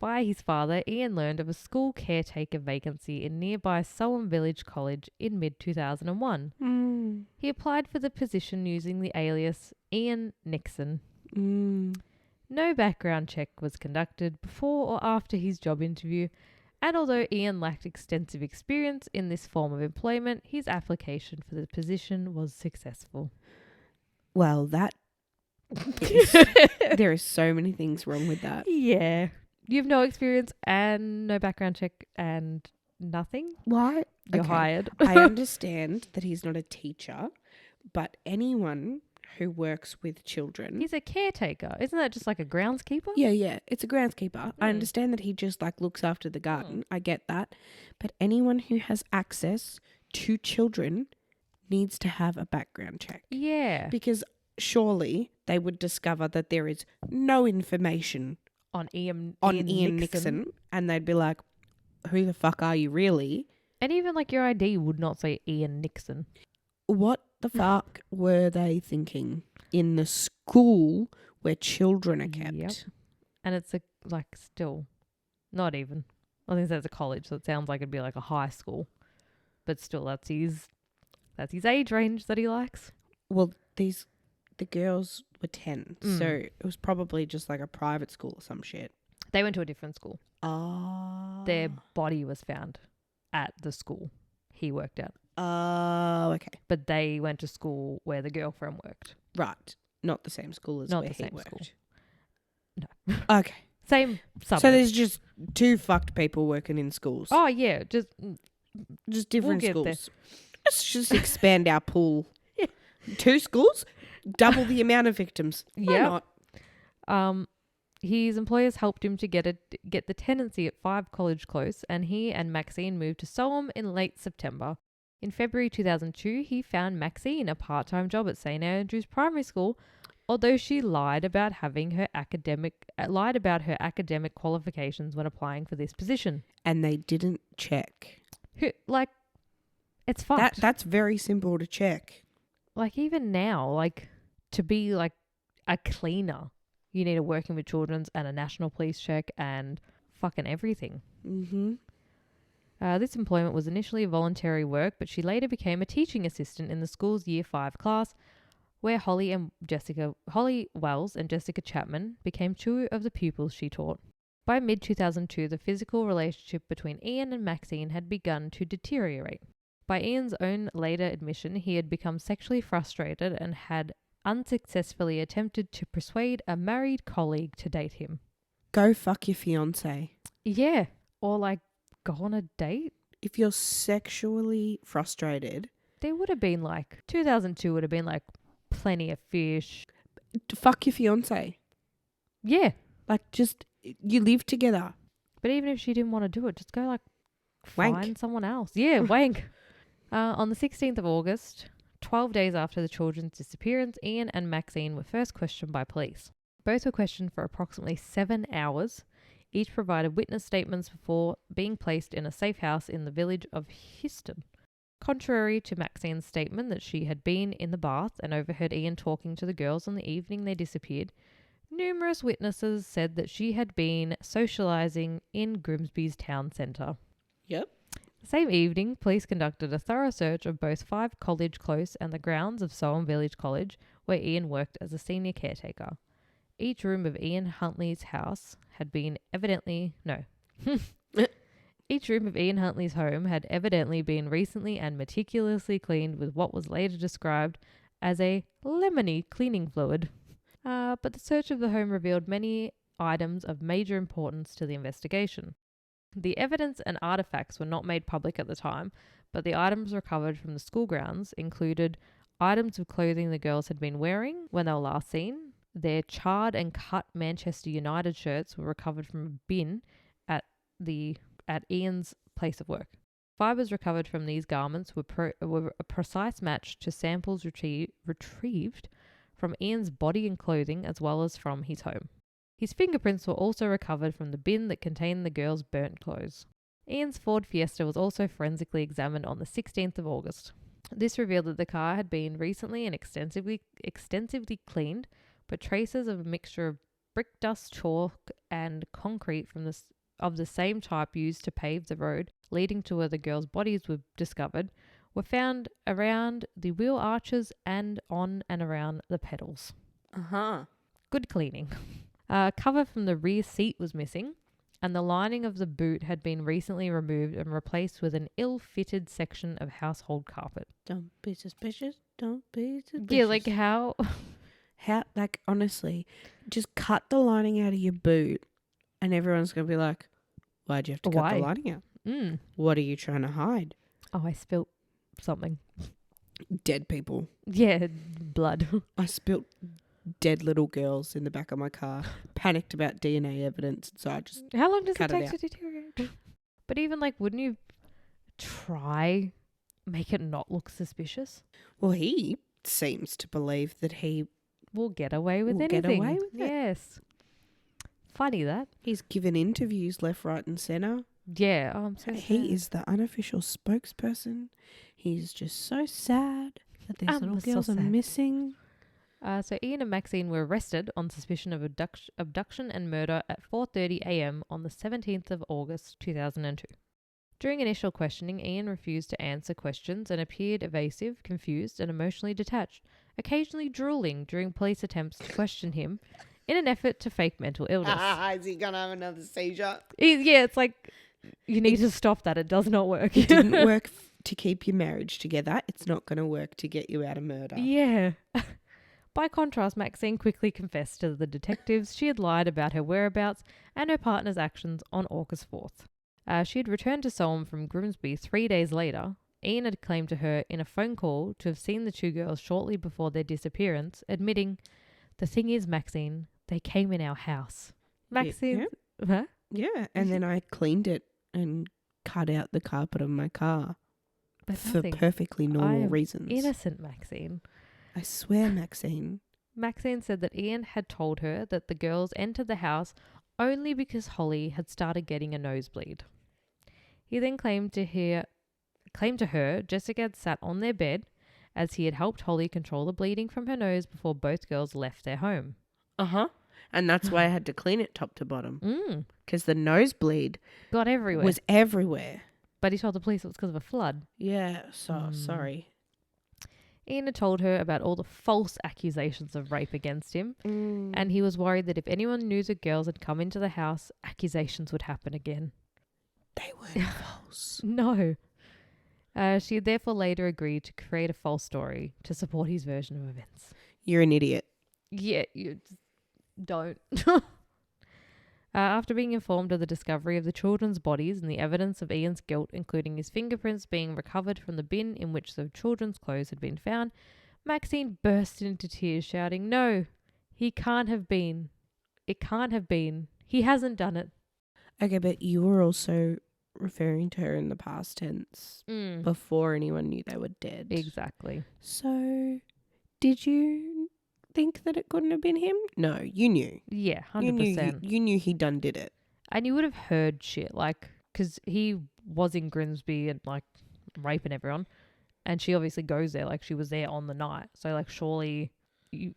By his father, Ian learned of a school caretaker vacancy in nearby Soham Village College in mid-2001. Mm. He applied for the position using the alias Ian Nixon. Mm. No background check was conducted before or after his job interview, and although Ian lacked extensive experience in this form of employment, his application for the position was successful. Well, that there are so many things wrong with that. Yeah. You have no experience and no background check and nothing. Why? You're hired. I understand that he's not a teacher, but anyone who works with children... He's a caretaker. Isn't that just like a groundskeeper? Yeah. It's a groundskeeper. I understand that he just like looks after the garden. I get that. But anyone who has access to children needs to have a background check. Yeah. Because surely they would discover that there is no information on Ian Nixon, and they'd be like, who the fuck are you really? And even like your ID would not say Ian Nixon. What the fuck were they thinking in the school where children are kept? Yep. And it's still not even. I think it's a college, so it sounds like it'd be like a high school. But still, that's his age range that he likes. Well, the girls were 10, so it was probably just like a private school or some shit. They went to a different school. Oh. Their body was found at the school he worked at. Oh, okay. But they went to school where the girlfriend worked. Right. Not the same school as Not where the he same worked. School. No. Okay. Same suburb. So there's just two fucked people working in schools. Oh, yeah. Just different we'll schools. Let's just expand our pool. Yeah. 2 schools? Double the amount of victims. Why not? His employers helped him to get the tenancy at 5 College Close, and he and Maxine moved to Soham in late September. In February 2002, he found Maxine a part-time job at St. Andrew's Primary School, although she lied about her academic qualifications when applying for this position. And they didn't check. It's fucked. That's very simple to check. Like, even now, to be like a cleaner, you need a working with children's and a national police check and fucking everything. Mm-hmm. This employment was initially voluntary work, but she later became a teaching assistant in the school's Year 5 class, where Holly Wells and Jessica Chapman became 2 of the pupils she taught. By mid-2002, the physical relationship between Ian and Maxine had begun to deteriorate. By Ian's own later admission, he had become sexually frustrated and had unsuccessfully attempted to persuade a married colleague to date him. Go fuck your fiancé. Yeah. Or go on a date. If you're sexually frustrated. There would have been 2002 would have been plenty of fish. Fuck your fiancé. Yeah. Just, you live together. But even if she didn't want to do it, just go wank. Find someone else. Yeah, wank. On the 16th of August, 12 days after the children's disappearance, Ian and Maxine were first questioned by police. Both were questioned for approximately 7 hours. Each provided witness statements before being placed in a safe house in the village of Houston. Contrary to Maxine's statement that she had been in the bath and overheard Ian talking to the girls on the evening they disappeared, numerous witnesses said that she had been socialising in Grimsby's town centre. Yep. The same evening, police conducted a thorough search of both 5 College Close and the grounds of Soham Village College, where Ian worked as a senior caretaker. Each room of Ian Huntley's house had been Each room of Ian Huntley's home had evidently been recently and meticulously cleaned with what was later described as a lemony cleaning fluid. But the search of the home revealed many items of major importance to the investigation. The evidence and artifacts were not made public at the time, but the items recovered from the school grounds included items of clothing the girls had been wearing when they were last seen. Their charred and cut Manchester United shirts were recovered from a bin at Ian's place of work. Fibres recovered from these garments were a precise match to samples retrieved from Ian's body and clothing as well as from his home. His fingerprints were also recovered from the bin that contained the girls' burnt clothes. Ian's Ford Fiesta was also forensically examined on the 16th of August. This revealed that the car had been recently and extensively cleaned, but traces of a mixture of brick dust, chalk, and concrete of the same type used to pave the road leading to where the girls' bodies were discovered were found around the wheel arches and on and around the pedals. Good cleaning. Cover from the rear seat was missing, and the lining of the boot had been recently removed and replaced with an ill-fitted section of household carpet. Don't be suspicious. Don't be suspicious. Yeah, like how? Like, honestly, just cut the lining out of your boot and everyone's going to be like, why'd you have to cut the lining out? What are you trying to hide? Oh, I spilt something. Dead people. Yeah, blood. I spilt dead little girls in the back of my car. Panicked about DNA evidence, so I just How long does it cut take it to deteriorate? But even like, wouldn't you try make it not look suspicious? Well, he seems to believe that he will get away with anything. Get away with it. Yes. Funny that. He's given interviews left, right and centre. Yeah. Oh, I'm so sad. He is the unofficial spokesperson. He's just so sad that these little girls are missing. So Ian and Maxine were arrested on suspicion of abduction and murder at 4:30 a.m. on the 17th of August 2002. During initial questioning, Ian refused to answer questions and appeared evasive, confused, and emotionally detached, occasionally drooling during police attempts to question him in an effort to fake mental illness. Is he going to have another seizure? Yeah, it's like, you need to stop that. It does not work. It didn't work to keep your marriage together. It's not going to work to get you out of murder. Yeah. By contrast, Maxine quickly confessed to the detectives she had lied about her whereabouts and her partner's actions on August 4th. She had returned to Soham from Grimsby 3 days later. Ian had claimed to her in a phone call to have seen the 2 girls shortly before their disappearance, admitting, "The thing is, Maxine, they came in our house." Maxine... Yeah. Huh? Yeah, and then I cleaned it and cut out the carpet of my car for perfectly normal reasons. Innocent, Maxine. I swear, Maxine. Maxine said that Ian had told her that the girls entered the house only because Holly had started getting a nosebleed. He then claimed to her Jessica had sat on their bed as he had helped Holly control the bleeding from her nose before both girls left their home. And that's why I had to clean it top to bottom. Because the nosebleed got everywhere. Was everywhere. But he told the police it was because of a flood. Yeah, sorry. Ian had told her about all the false accusations of rape against him, and he was worried that if anyone knew the girls had come into the house, accusations would happen again. They weren't false. No. She had therefore later agreed to create a false story to support his version of events. You're an idiot. Yeah, you don't. After being informed of the discovery of the children's bodies and the evidence of Ian's guilt, including his fingerprints being recovered from the bin in which the children's clothes had been found, Maxine burst into tears, shouting, "No, he can't have been. It can't have been. He hasn't done it." Okay, but you were also referring to her in the past tense before anyone knew they were dead. Exactly. So, did you think that it couldn't have been him? No, you knew. Yeah, 100%. You knew he done did it. And you would have heard shit, like, because he was in Grimsby and, like, raping everyone. And she obviously goes there, like she was there on the night. So like surely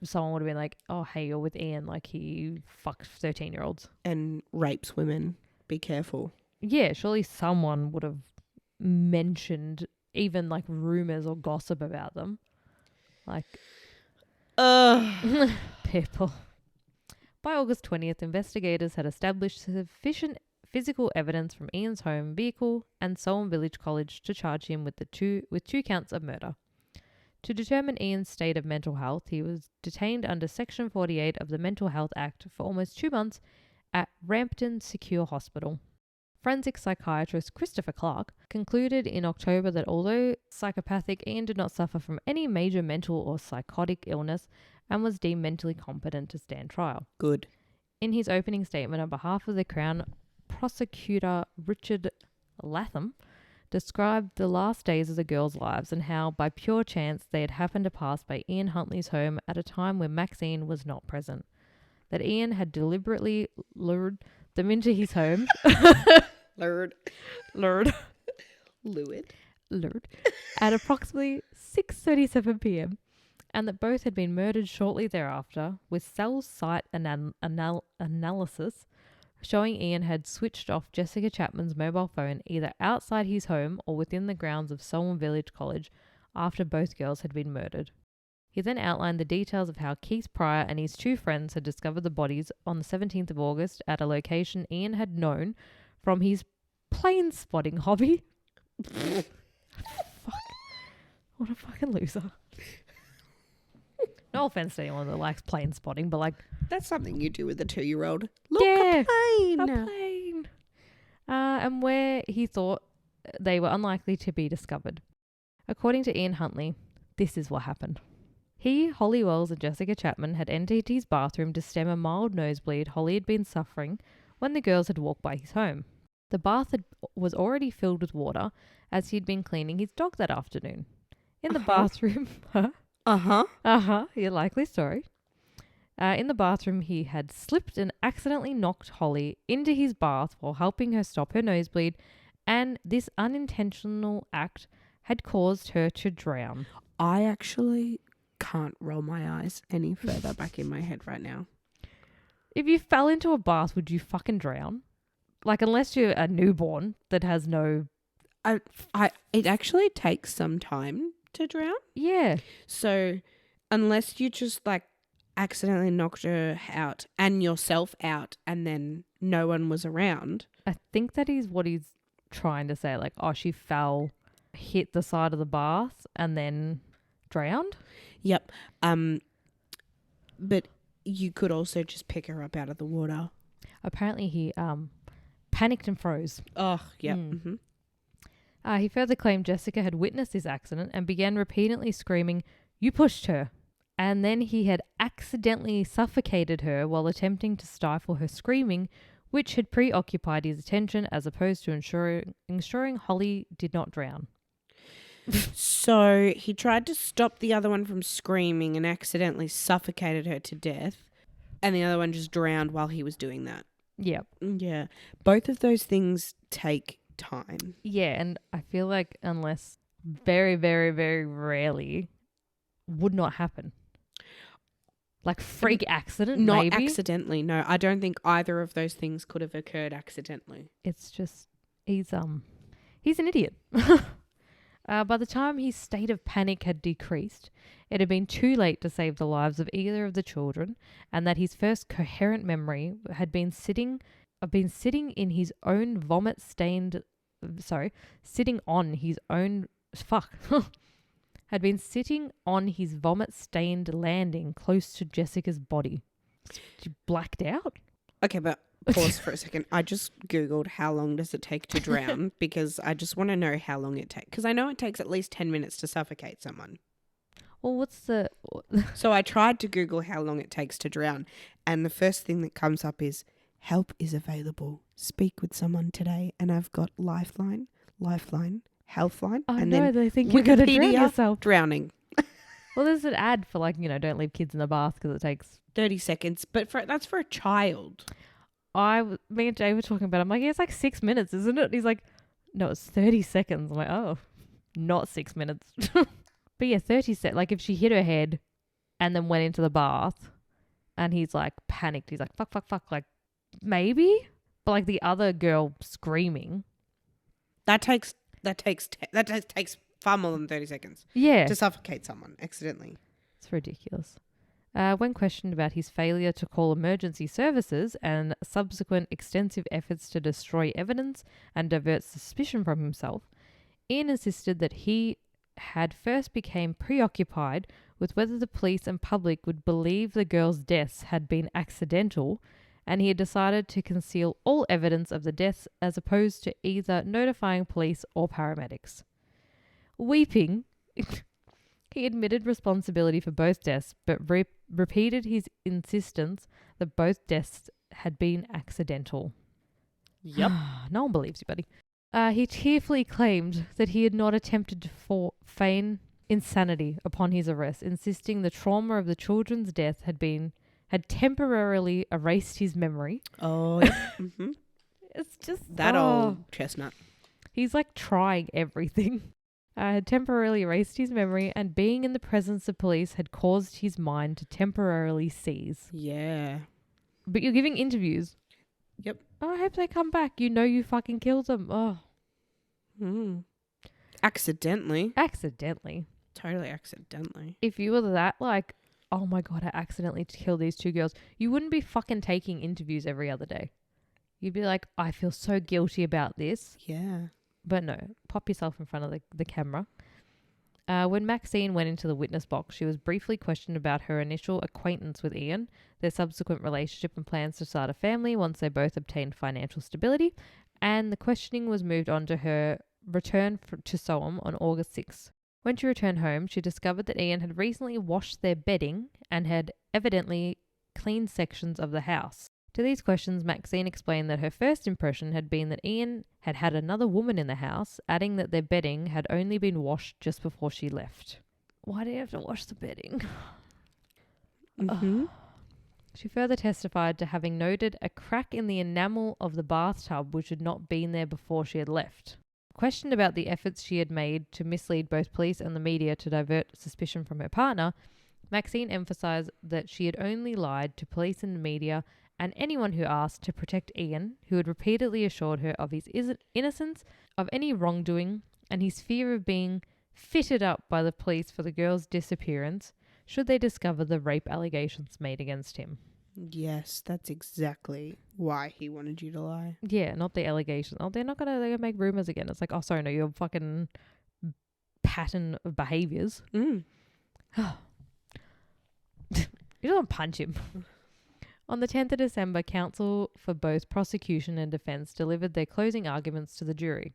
someone would have been like, oh, hey, you're with Ian. Like he fucked 13-year-olds. And rapes women. Be careful. Yeah, surely someone would have mentioned even like rumors or gossip about them. Like, people. By August 20th, investigators had established sufficient physical evidence from Ian's home, vehicle, and Soham Village College to charge him with two counts of murder. To determine Ian's state of mental health, he was detained under Section 48 of the Mental Health Act for almost 2 months at Rampton Secure Hospital. Forensic psychiatrist Christopher Clark concluded in October that although psychopathic, Ian did not suffer from any major mental or psychotic illness and was deemed mentally competent to stand trial. Good. In his opening statement on behalf of the Crown Prosecutor Richard Latham, described the last days of the girls' lives and how, by pure chance, they had happened to pass by Ian Huntley's home at a time when Maxine was not present. That Ian had deliberately lured them into his home. Lured. At approximately 6:37 p.m. and that both had been murdered shortly thereafter, with cell site analysis showing Ian had switched off Jessica Chapman's mobile phone either outside his home or within the grounds of Soham Village College after both girls had been murdered. He then outlined the details of how Keith Pryor and his 2 friends had discovered the bodies on the 17th of August at a location Ian had known from his plane spotting hobby. Fuck. What a fucking loser. No offense to anyone that likes plane spotting, but like... That's something you do with a 2-year-old. Look, yeah, a plane. A plane. And where he thought they were unlikely to be discovered. According to Ian Huntley, this is what happened. He, Holly Wells and Jessica Chapman had entered his bathroom to stem a mild nosebleed Holly had been suffering when the girls had walked by his home. The bath was already filled with water as he'd been cleaning his dog that afternoon. In the bathroom... Your likely story. In the bathroom, he had slipped and accidentally knocked Holly into his bath while helping her stop her nosebleed, and this unintentional act had caused her to drown. I actually can't roll my eyes any further back in my head right now. If you fell into a bath, would you fucking drown? Like, unless you're a newborn that has no... It actually takes some time to drown. Yeah. So unless you just like accidentally knocked her out and yourself out and then no one was around. I think that is what he's trying to say. Like, oh, she fell, hit the side of the bath and then drowned. Yep. But you could also just pick her up out of the water. Apparently he panicked and froze. Oh, yeah. Mm-hmm. He further claimed Jessica had witnessed this accident and began repeatedly screaming, "You pushed her." And then he had accidentally suffocated her while attempting to stifle her screaming, which had preoccupied his attention as opposed to ensuring Holly did not drown. So he tried to stop the other one from screaming and accidentally suffocated her to death, and the other one just drowned while he was doing that. Yep. Yeah. Both of those things take time. Yeah, and I feel like unless very, very, very rarely would not happen. Like freak accident, not maybe. Accidentally, no. I don't think either of those things could have occurred accidentally. It's just he's an idiot. By the time his state of panic had decreased, it had been too late to save the lives of either of the children, and that his first coherent memory had been sitting in his own sitting on his own had been sitting on his vomit-stained landing close to Jessica's body. She blacked out? Okay, but pause for a second. I just Googled how long does it take to drown because I just want to know how long it takes. Because I know it takes at least 10 minutes to suffocate someone. Well, what's the... So I tried to Google how long it takes to drown, and the first thing that comes up is, help is available. Speak with someone today. And I've got Lifeline, Healthline. Oh, and no, then they think you're going to drown yourself. Drowning. Well, there's an ad for don't leave kids in the bath because it takes 30 seconds. But that's for a child. Me and Jay were talking about it. I'm like, yeah, it's like 6 minutes, isn't it? And he's like, no, it's 30 seconds. I'm like, oh. not 6 minutes. But yeah, 30 seconds. Like if she hit her head and then went into the bath and he's like panicked. He's like, fuck, fuck, fuck. Like maybe. But like the other girl screaming. That takes far more than 30 seconds. Yeah. To suffocate someone accidentally. It's ridiculous. When questioned about his failure to call emergency services and subsequent extensive efforts to destroy evidence and divert suspicion from himself, Ian insisted that he had first become preoccupied with whether the police and public would believe the girls' deaths had been accidental, and he had decided to conceal all evidence of the deaths as opposed to either notifying police or paramedics. Weeping, he admitted responsibility for both deaths, but repeated his insistence that both deaths had been accidental. Yep. No one believes you, buddy. He tearfully claimed that he had not attempted to feign insanity upon his arrest, insisting the trauma of the children's death had temporarily erased his memory. Oh, yep. Mm-hmm. It's just that old chestnut. He's like trying everything. Had temporarily erased his memory, and being in the presence of police had caused his mind to temporarily seize. Yeah. But you're giving interviews. Yep. Oh, I hope they come back. You know you fucking killed them. Oh. Accidentally. Accidentally. Totally accidentally. If you were that like, oh my God, I accidentally killed these two girls, you wouldn't be fucking taking interviews every other day. You'd be like, I feel so guilty about this. Yeah. But no, pop yourself in front of the camera. When Maxine went into the witness box, she was briefly questioned about her initial acquaintance with Ian, their subsequent relationship and plans to start a family once they both obtained financial stability, and the questioning was moved on to her return to Soham on August 6th. When she returned home, she discovered that Ian had recently washed their bedding and had evidently cleaned sections of the house. To these questions, Maxine explained that her first impression had been that Ian had had another woman in the house, adding that their bedding had only been washed just before she left. Why do you have to wash the bedding? Mm-hmm. She further testified to having noted a crack in the enamel of the bathtub which had not been there before she had left. Questioned about the efforts she had made to mislead both police and the media to divert suspicion from her partner, Maxine emphasized that she had only lied to police and the media and anyone who asked to protect Ian, who had repeatedly assured her of his innocence of any wrongdoing and his fear of being fitted up by the police for the girl's disappearance should they discover the rape allegations made against him. Yes, that's exactly why he wanted you to lie. Yeah, not the allegations. Oh, they're gonna make rumors again. It's like, oh, sorry, no, your fucking pattern of behaviors. You don't punch him. On the 10th of December, counsel for both prosecution and defense delivered their closing arguments to the jury.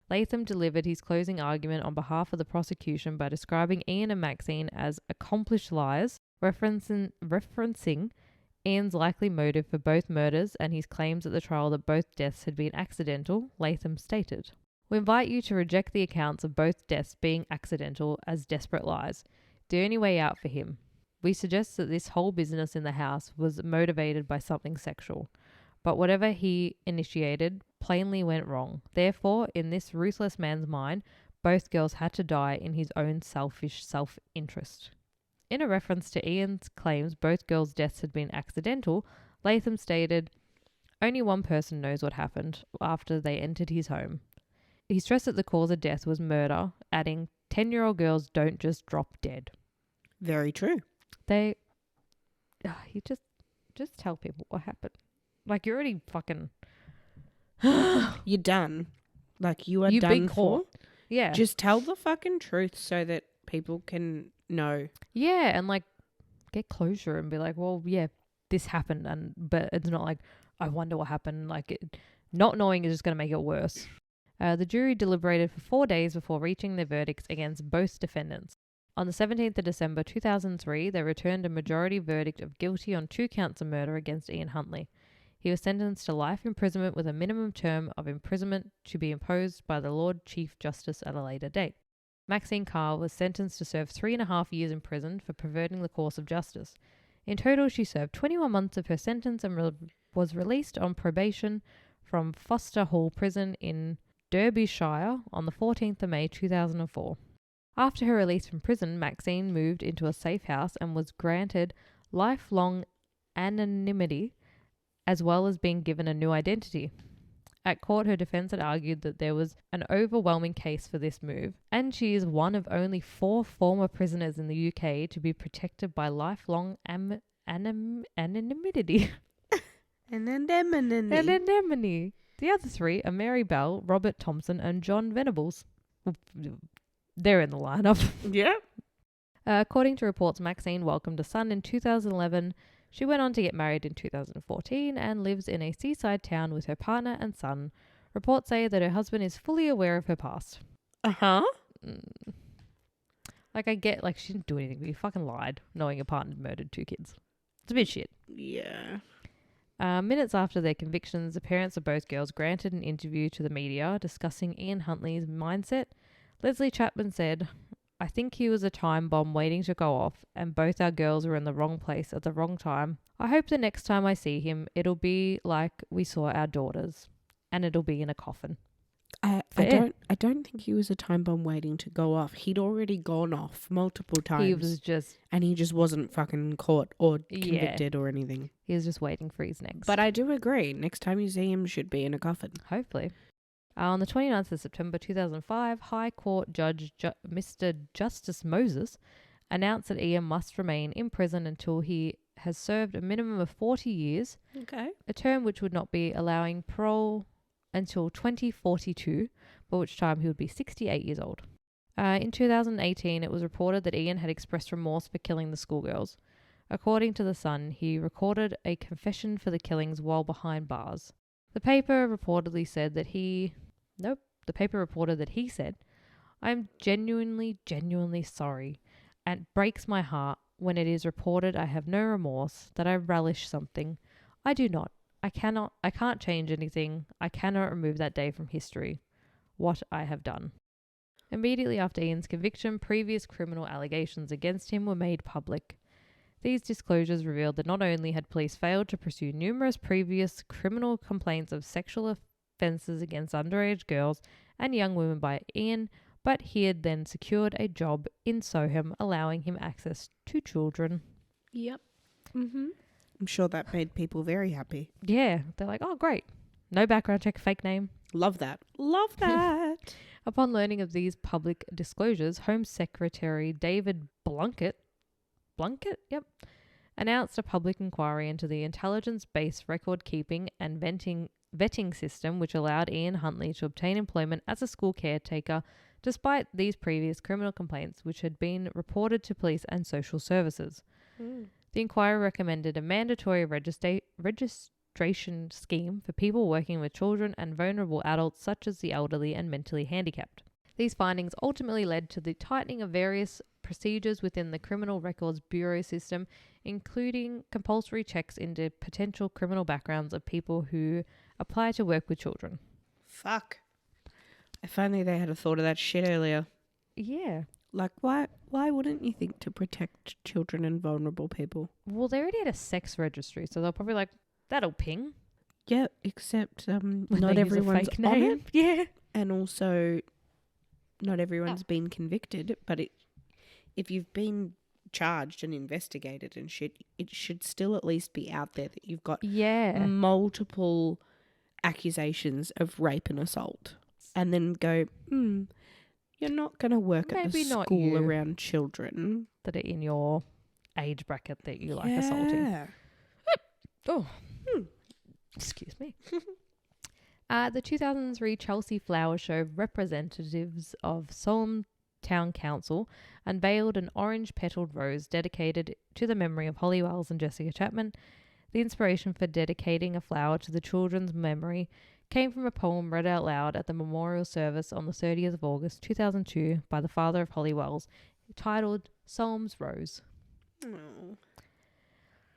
Latham delivered his closing argument on behalf of the prosecution by describing Ian and Maxine as accomplished liars, referencing Ian's likely motive for both murders and his claims at the trial that both deaths had been accidental. Latham stated, "We invite you to reject the accounts of both deaths being accidental as desperate lies. The only way out for him. We suggest that this whole business in the house was motivated by something sexual, but whatever he initiated plainly went wrong. Therefore, in this ruthless man's mind, both girls had to die in his own selfish self-interest." In a reference to Ian's claims both girls' deaths had been accidental, Latham stated, "Only one person knows what happened after they entered his home." He stressed that the cause of death was murder, adding, 10-year-old girls don't just drop dead. Very true. You just tell people what happened. Like, you're already fucking... You're done. Like, you are You've done been for. caught. Yeah. Just tell the fucking truth so that people can know. Yeah, and like, get closure and be like, well, yeah, this happened, but it's not like, I wonder what happened. Like, not knowing is just going to make it worse. The jury deliberated for 4 days before reaching their verdicts against both defendants. On the 17th of December 2003, they returned a majority verdict of guilty on 2 counts of murder against Ian Huntley. He was sentenced to life imprisonment with a minimum term of imprisonment to be imposed by the Lord Chief Justice at a later date. Maxine Carr was sentenced to serve 3.5 years in prison for perverting the course of justice. In total, she served 21 months of her sentence and was released on probation from Foster Hall Prison in Derbyshire on the 14th of May 2004. After her release from prison, Maxine moved into a safe house and was granted lifelong anonymity as well as being given a new identity. At court, her defense had argued that there was an overwhelming case for this move, and she is one of only 4 former prisoners in the UK to be protected by lifelong anonymity. Anonymity. The other 3 are Mary Bell, Robert Thompson, and John Venables. They're in the lineup. Yeah. According to reports, Maxine welcomed a son in 2011. She went on to get married in 2014 and lives in a seaside town with her partner and son. Reports say that her husband is fully aware of her past. Uh-huh. Like, I get, like, she didn't do anything, but you fucking lied, knowing your partner murdered 2 kids. It's a bit shit. Yeah. Minutes after their convictions, the parents of both girls granted an interview to the media discussing Ian Huntley's mindset. Leslie Chapman said, "I think he was a time bomb waiting to go off, and both our girls were in the wrong place at the wrong time. I hope the next time I see him, it'll be like we saw our daughters, and it'll be in a coffin." I don't think he was a time bomb waiting to go off. He'd already gone off multiple times. And he just wasn't fucking caught or convicted or anything. He was just waiting for his next. But I do agree. Next time you see him, should be in a coffin. Hopefully. On the 29th of September 2005, High Court Judge Mr. Justice Moses announced that Ian must remain in prison until he has served a minimum of 40 years, Okay. a term which would not be allowing parole until 2042, by which time he would be 68 years old. In 2018, it was reported that Ian had expressed remorse for killing the schoolgirls. According to The Sun, he recorded a confession for the killings while behind bars. The paper reported that he said, "I'm genuinely sorry, and it breaks my heart when it is reported I have no remorse, that I relish something. I do not. I can't change anything. I cannot remove that day from history. What I have done." Immediately after Ian's conviction, previous criminal allegations against him were made public. These disclosures revealed that not only had police failed to pursue numerous previous criminal complaints of sexual offences against underage girls and young women by Ian, but he had then secured a job in Soham, allowing him access to children. Yep. Mm-hmm. I'm sure that made people very happy. Yeah, they're like, oh, great. No background check, fake name. Love that. Love that. Upon learning of these public disclosures, Home Secretary David Blunkett, announced a public inquiry into the intelligence-based record-keeping and vetting system which allowed Ian Huntley to obtain employment as a school caretaker despite these previous criminal complaints which had been reported to police and social services. The inquiry recommended a mandatory registration scheme for people working with children and vulnerable adults such as the elderly and mentally handicapped. These findings ultimately led to the tightening of various procedures within the Criminal Records Bureau system, including compulsory checks into potential criminal backgrounds of people who apply to work with children. Fuck. If only they had a thought of that shit earlier. Yeah. Like, why wouldn't you think to protect children and vulnerable people? Well, they already had a sex registry, so they're probably like, that'll ping. Yeah, except When not they use a everyone's fake on name. it. Yeah. And also, not everyone's been convicted, but if you've been charged and investigated and shit, it should still at least be out there that you've got multiple accusations of rape and assault. And then go, you're not going to work at the school around children that are in your age bracket that you like assaulting. Oh, excuse me. The 2003 Chelsea Flower Show representatives of Soham Town Council unveiled an orange-petaled rose dedicated to the memory of Holly Wells and Jessica Chapman. The inspiration for dedicating a flower to the children's memory came from a poem read out loud at the memorial service on the 30th of August 2002 by the father of Holly Wells, titled Soham's Rose. In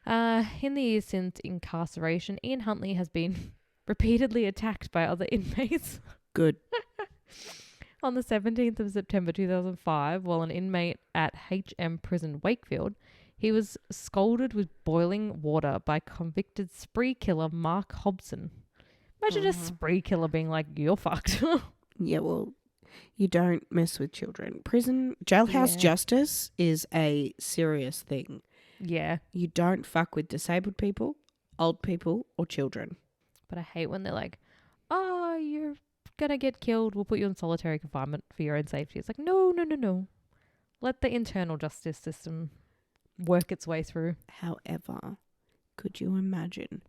the years since incarceration, Ian Huntley has been repeatedly attacked by other inmates. Good. On the 17th of September 2005, while an inmate at HM Prison Wakefield, he was scalded with boiling water by convicted spree killer Mark Hobson. Imagine a spree killer being like, you're fucked. Yeah, well, you don't mess with children. Jailhouse Yeah. justice is a serious thing. Yeah. You don't fuck with disabled people, old people, or children. But I hate when they're like, oh, you're going to get killed. We'll put you in solitary confinement for your own safety. It's like, no. Let the internal justice system work its way through. However, could you imagine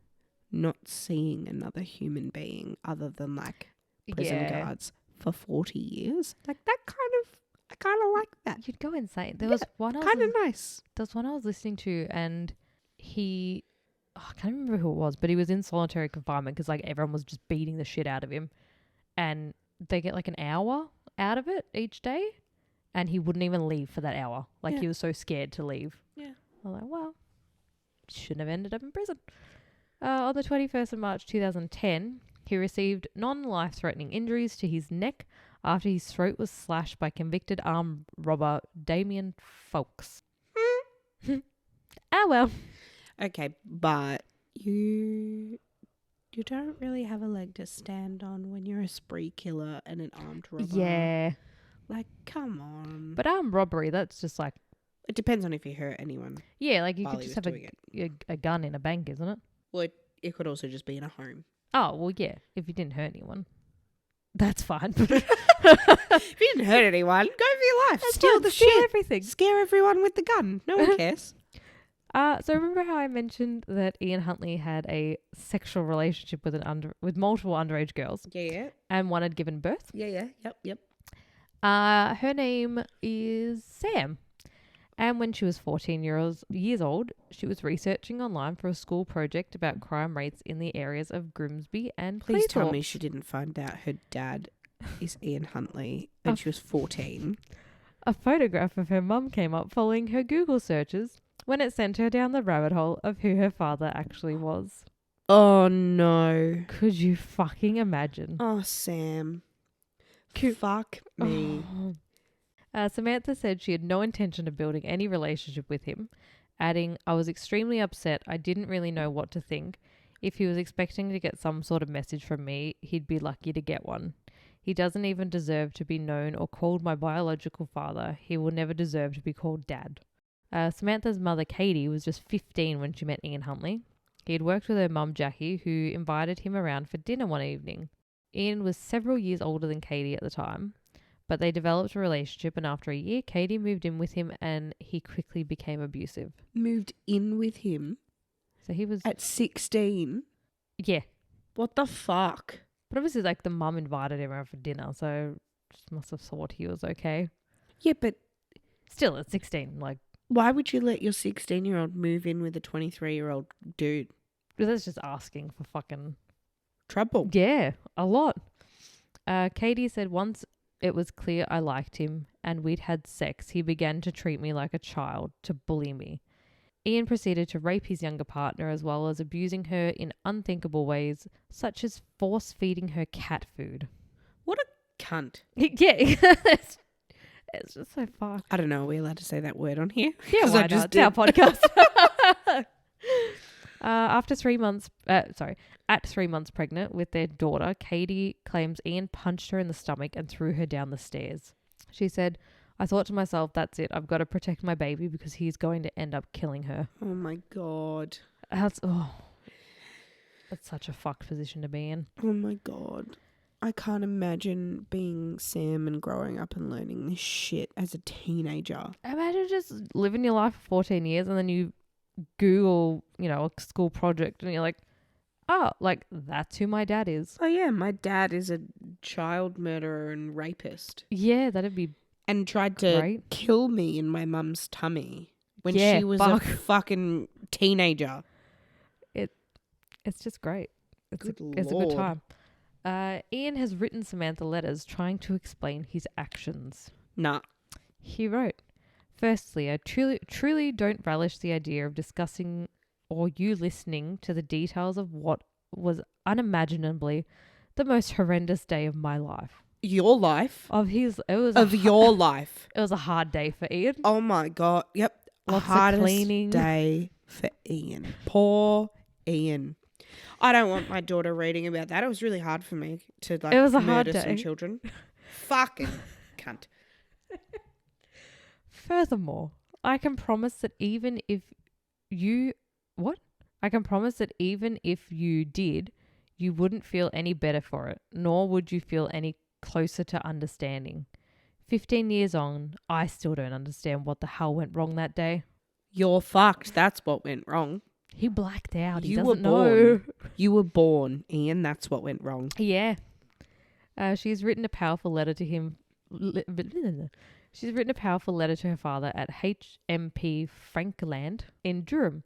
not seeing another human being other than like prison guards for 40 years? Like I kind of like that. You'd go insane. There was one Kind of nice. There was one I was listening to, and I can't remember who it was, but he was in solitary confinement because like everyone was just beating the shit out of him, and they get like an hour out of it each day, and he wouldn't even leave for that hour. Like he was so scared to leave. Yeah. I'm like, well, shouldn't have ended up in prison. On the 21st of March 2010, he received non-life-threatening injuries to his neck after his throat was slashed by convicted armed robber Damien Folks. Well. Okay, but you don't really have a leg to stand on when you're a spree killer and an armed robber. Yeah. Like, come on. But armed robbery, that's just like... It depends on if you hurt anyone. Yeah, like you while could he just was have doing a gun in a bank, isn't it? Well, it could also just be in a home. Oh, well, yeah. If you didn't hurt anyone. That's fine. If you didn't hurt anyone, go for your life. Steal Steal everything. Scare everyone with the gun. No one cares. So remember how I mentioned that Ian Huntley had a sexual relationship with multiple underage girls? Yeah. And one had given birth? Yeah. Yep. Her name is Sam. And when she was 14 years old, she was researching online for a school project about crime rates in the areas of Grimsby and Please tell Cleethorpes. me she didn't find out her dad is Ian Huntley and she was 14. A photograph of her mum came up following her Google searches when it sent her down the rabbit hole of who her father actually was. Oh, no. Could you fucking imagine? Oh, Sam. Fuck me. Oh. Samantha said she had no intention of building any relationship with him, adding, I was extremely upset. I didn't really know what to think. If he was expecting to get some sort of message from me, he'd be lucky to get one. He doesn't even deserve to be known or called my biological father. He will never deserve to be called Dad. Samantha's mother, Katie, was just 15 when she met Ian Huntley. He had worked with her mum, Jackie, who invited him around for dinner one evening. Ian was several years older than Katie at the time, but they developed a relationship, and after a year, Katie moved in with him and he quickly became abusive. Moved in with him? So he was... At 16? Yeah. What the fuck? But obviously, like, the mum invited him around for dinner, so just must have thought he was okay. Yeah, but... Still, at 16, like... Why would you let your 16-year-old move in with a 23-year-old dude? But that's just asking for fucking... Trouble. Yeah, a lot. Katie said once it was clear I liked him and we'd had sex, he began to treat me like a child, to bully me. Ian proceeded to rape his younger partner as well as abusing her in unthinkable ways, such as force-feeding her cat food. What a cunt. Yeah, it's just so fucked. I don't know, are we allowed to say that word on here? Yeah, why not? It's our podcast. At 3 months pregnant with their daughter, Katie claims Ian punched her in the stomach and threw her down the stairs. She said, I thought to myself, that's it. I've got to protect my baby because he's going to end up killing her. Oh my God. That's such a fucked position to be in. Oh my God. I can't imagine being Sam and growing up and learning this shit as a teenager. Imagine just living your life for 14 years and then you Google, a school project and you're like, oh, like that's who my dad is. Oh yeah, my dad is a child murderer and rapist. Yeah, that'd be and tried to great. Kill me in my mum's tummy when she was a fucking teenager. It's just great. It's a good Lord. time. Ian has written Samantha letters trying to explain his actions. Nah. He wrote, firstly, I truly don't relish the idea of discussing or you listening to the details of what was unimaginably the most horrendous day of my life. Your life? Your life. It was a hard day for Ian. Oh my God. Yep. Lots hardest of cleaning. Day for Ian. Poor Ian. I don't want my daughter reading about that. It was really hard for me to like It was a murder hard some day. children. Fucking cunt. Furthermore, I can promise that even if you did, you wouldn't feel any better for it, nor would you feel any closer to understanding. 15 years on, I still don't understand what the hell went wrong that day. You're fucked. That's what went wrong. He blacked out. He You doesn't were know. You were born, Ian. That's what went wrong. Yeah. She's written a powerful letter to him. She's written a powerful letter to her father at HMP Frankland in Durham.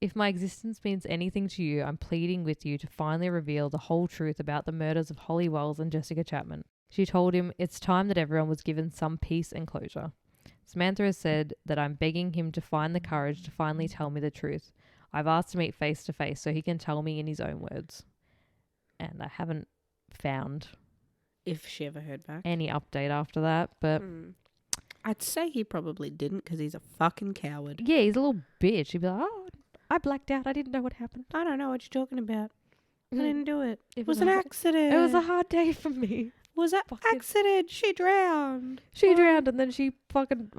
If my existence means anything to you, I'm pleading with you to finally reveal the whole truth about the murders of Holly Wells and Jessica Chapman. She told him it's time that everyone was given some peace and closure. Samantha has said that I'm begging him to find the courage to finally tell me the truth. I've asked to meet face to face so he can tell me in his own words. And I haven't found If she ever heard back. any update after that, but I'd say he probably didn't because he's a fucking coward. yeah, he's a little bitch. He'd be like, oh, I blacked out. I didn't know what happened. I don't know what you're talking about. I didn't do it. It was was an a- accident. It was a hard day for me. It was an accident. She drowned. She drowned and then she fucking,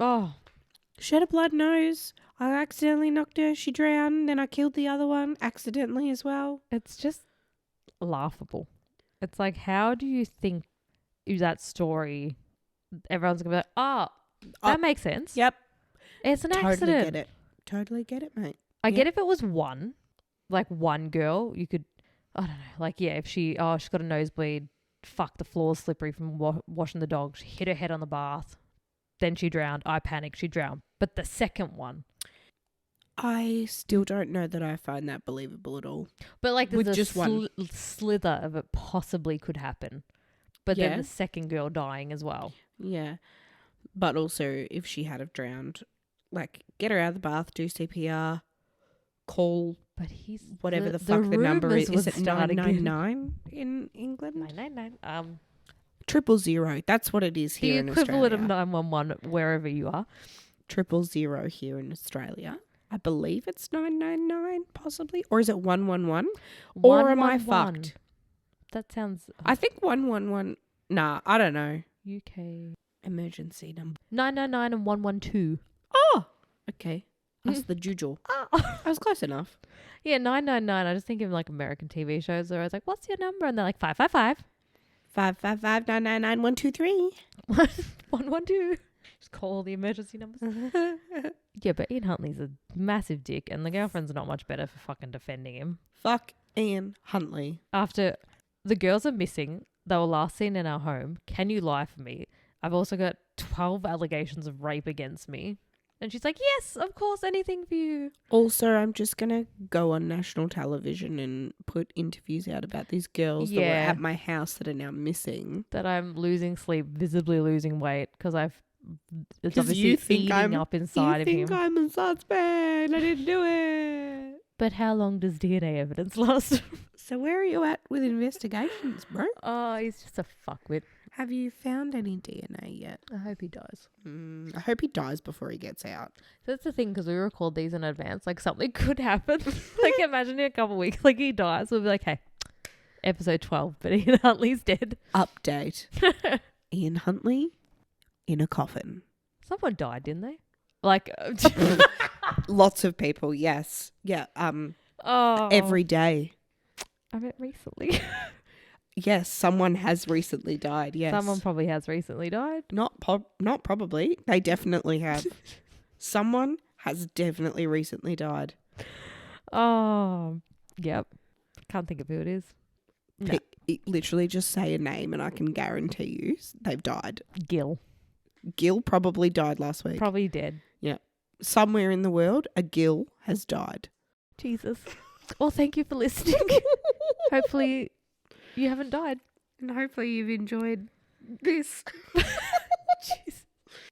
She had a blood nose. I accidentally knocked her. She drowned. Then I killed the other one accidentally as well. it's just laughable. It's like, how do you think that story, everyone's going to be like, that makes sense. Yep. It's an Totally accident. get it. Totally get it, mate. I Yep. get if it was one girl, you could, I don't know, like, yeah, if she's got a nosebleed, fuck, the floor's slippery from washing the dog, she hit her head on the bath, then she drowned, I panicked, she drowned. But the second one. I still don't know that I find that believable at all. But like there's With a just one. slither of it possibly could happen. But Yeah. then the second girl dying as well. Yeah. But also, if she had have drowned, like, get her out of the bath, do CPR, call But he's whatever the fuck the number is. Is it 999 in England? 999. 000. That's what it is The here in equivalent of Australia. 911 wherever you are. 000 here in Australia. I believe it's 999, possibly. Or is it 111? Or am I 111. fucked? That sounds I think 111. Nah, I don't know. UK. Emergency number. 999 and 112. Oh, okay. That's the jujul. Oh. I was close enough. Yeah, 999. I just think of like American TV shows where I was like, what's your number? And they're like 555. 555 999 123. 112. Just call the emergency numbers. Yeah, but Ian Huntley's a massive dick and the girlfriend's not much better for fucking defending him. Fuck Ian Huntley. After the girls are missing, they were last seen in our home. Can you lie for me? I've also got 12 allegations of rape against me. And she's like, yes, of course, anything for you. Also, I'm just going to go on national television and put interviews out about these girls that were Yeah. at my house that are now missing. That I'm losing sleep, visibly losing weight because it's 'Cause obviously you think eating I'm- up inside of you think him. I'm a suspect. I didn't do it. But how long does DNA evidence last? So where are you at with investigations, bro? Oh, he's just a fuckwit. Have you found any DNA yet? I hope he dies. I hope he dies before he gets out. That's the thing, because we record these in advance. Like, something could happen. Like, imagine in a couple of weeks, like, he dies. We'll be like, hey, episode 12, but Ian Huntley's dead. Update. Ian Huntley in a coffin. Someone died, didn't they? Like, Lots of people, yes. Yeah, oh. every day. I meant recently. Yes, someone has recently died, yes. Someone probably has recently died. Not probably. They definitely have. Someone has definitely recently died. Oh, yep. Can't think of who it is. No. Literally just say a name and I can guarantee you they've died. Gil. Gil probably died last week. Probably dead. Somewhere in the world, a Gil has died. Jesus. Well, thank you for listening. Hopefully you haven't died. And hopefully you've enjoyed this. Jeez.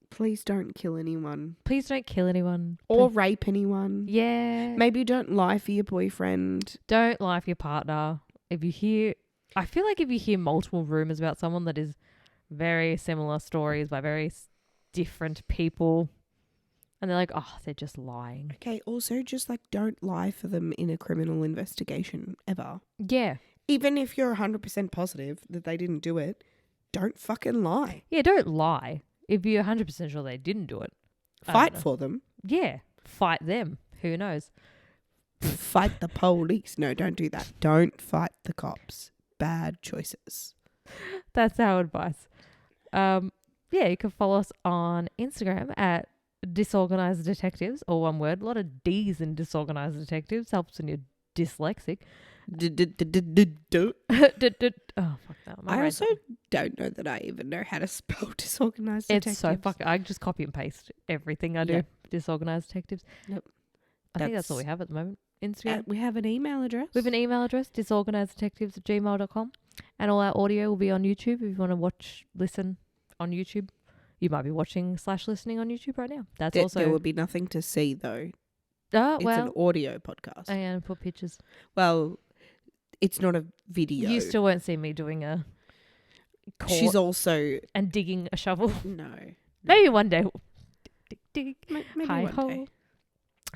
Please don't kill anyone. Please don't kill anyone. Or rape anyone. Yeah. Maybe don't lie for your boyfriend. Don't lie for your partner. I feel like if you hear multiple rumors about someone that is very similar stories by very different people, And they're like, oh, they're just lying. Okay, also just like don't lie for them in a criminal investigation ever. Yeah. Even if you're 100% positive that they didn't do it, don't fucking lie. Yeah, don't lie. If you're 100% sure they didn't do it. Fight for them. Yeah. Fight them. Who knows? Fight the police. No, don't do that. Don't fight the cops. Bad choices. That's our advice. Yeah, you can follow us on Instagram at DisorganisedDetectives, or one word. A lot of D's in Disorganized Detectives. Helps when you're dyslexic. Oh, fuck that. I also don't know that I even know how to spell Disorganized Detectives. It's so fucking... I just copy and paste everything I do. Yep. Disorganized Detectives. Yep. I think that's all we have at the moment. Instagram. We have an email address. We have an email address, disorganiseddetectives@gmail.com. And all our audio will be on YouTube. If you want to listen on YouTube, you might be watching/listening on YouTube right now. That's also... There will be nothing to see, though. Oh, It's well... an audio podcast. I am put pictures. Well, it's not a video. You still won't see me doing a... She's also... And digging a shovel. No. Maybe one day. Dig, dig. Maybe Hi one ho. day.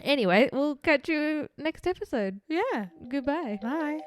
Anyway, we'll catch you next episode. Yeah. Goodbye. Bye.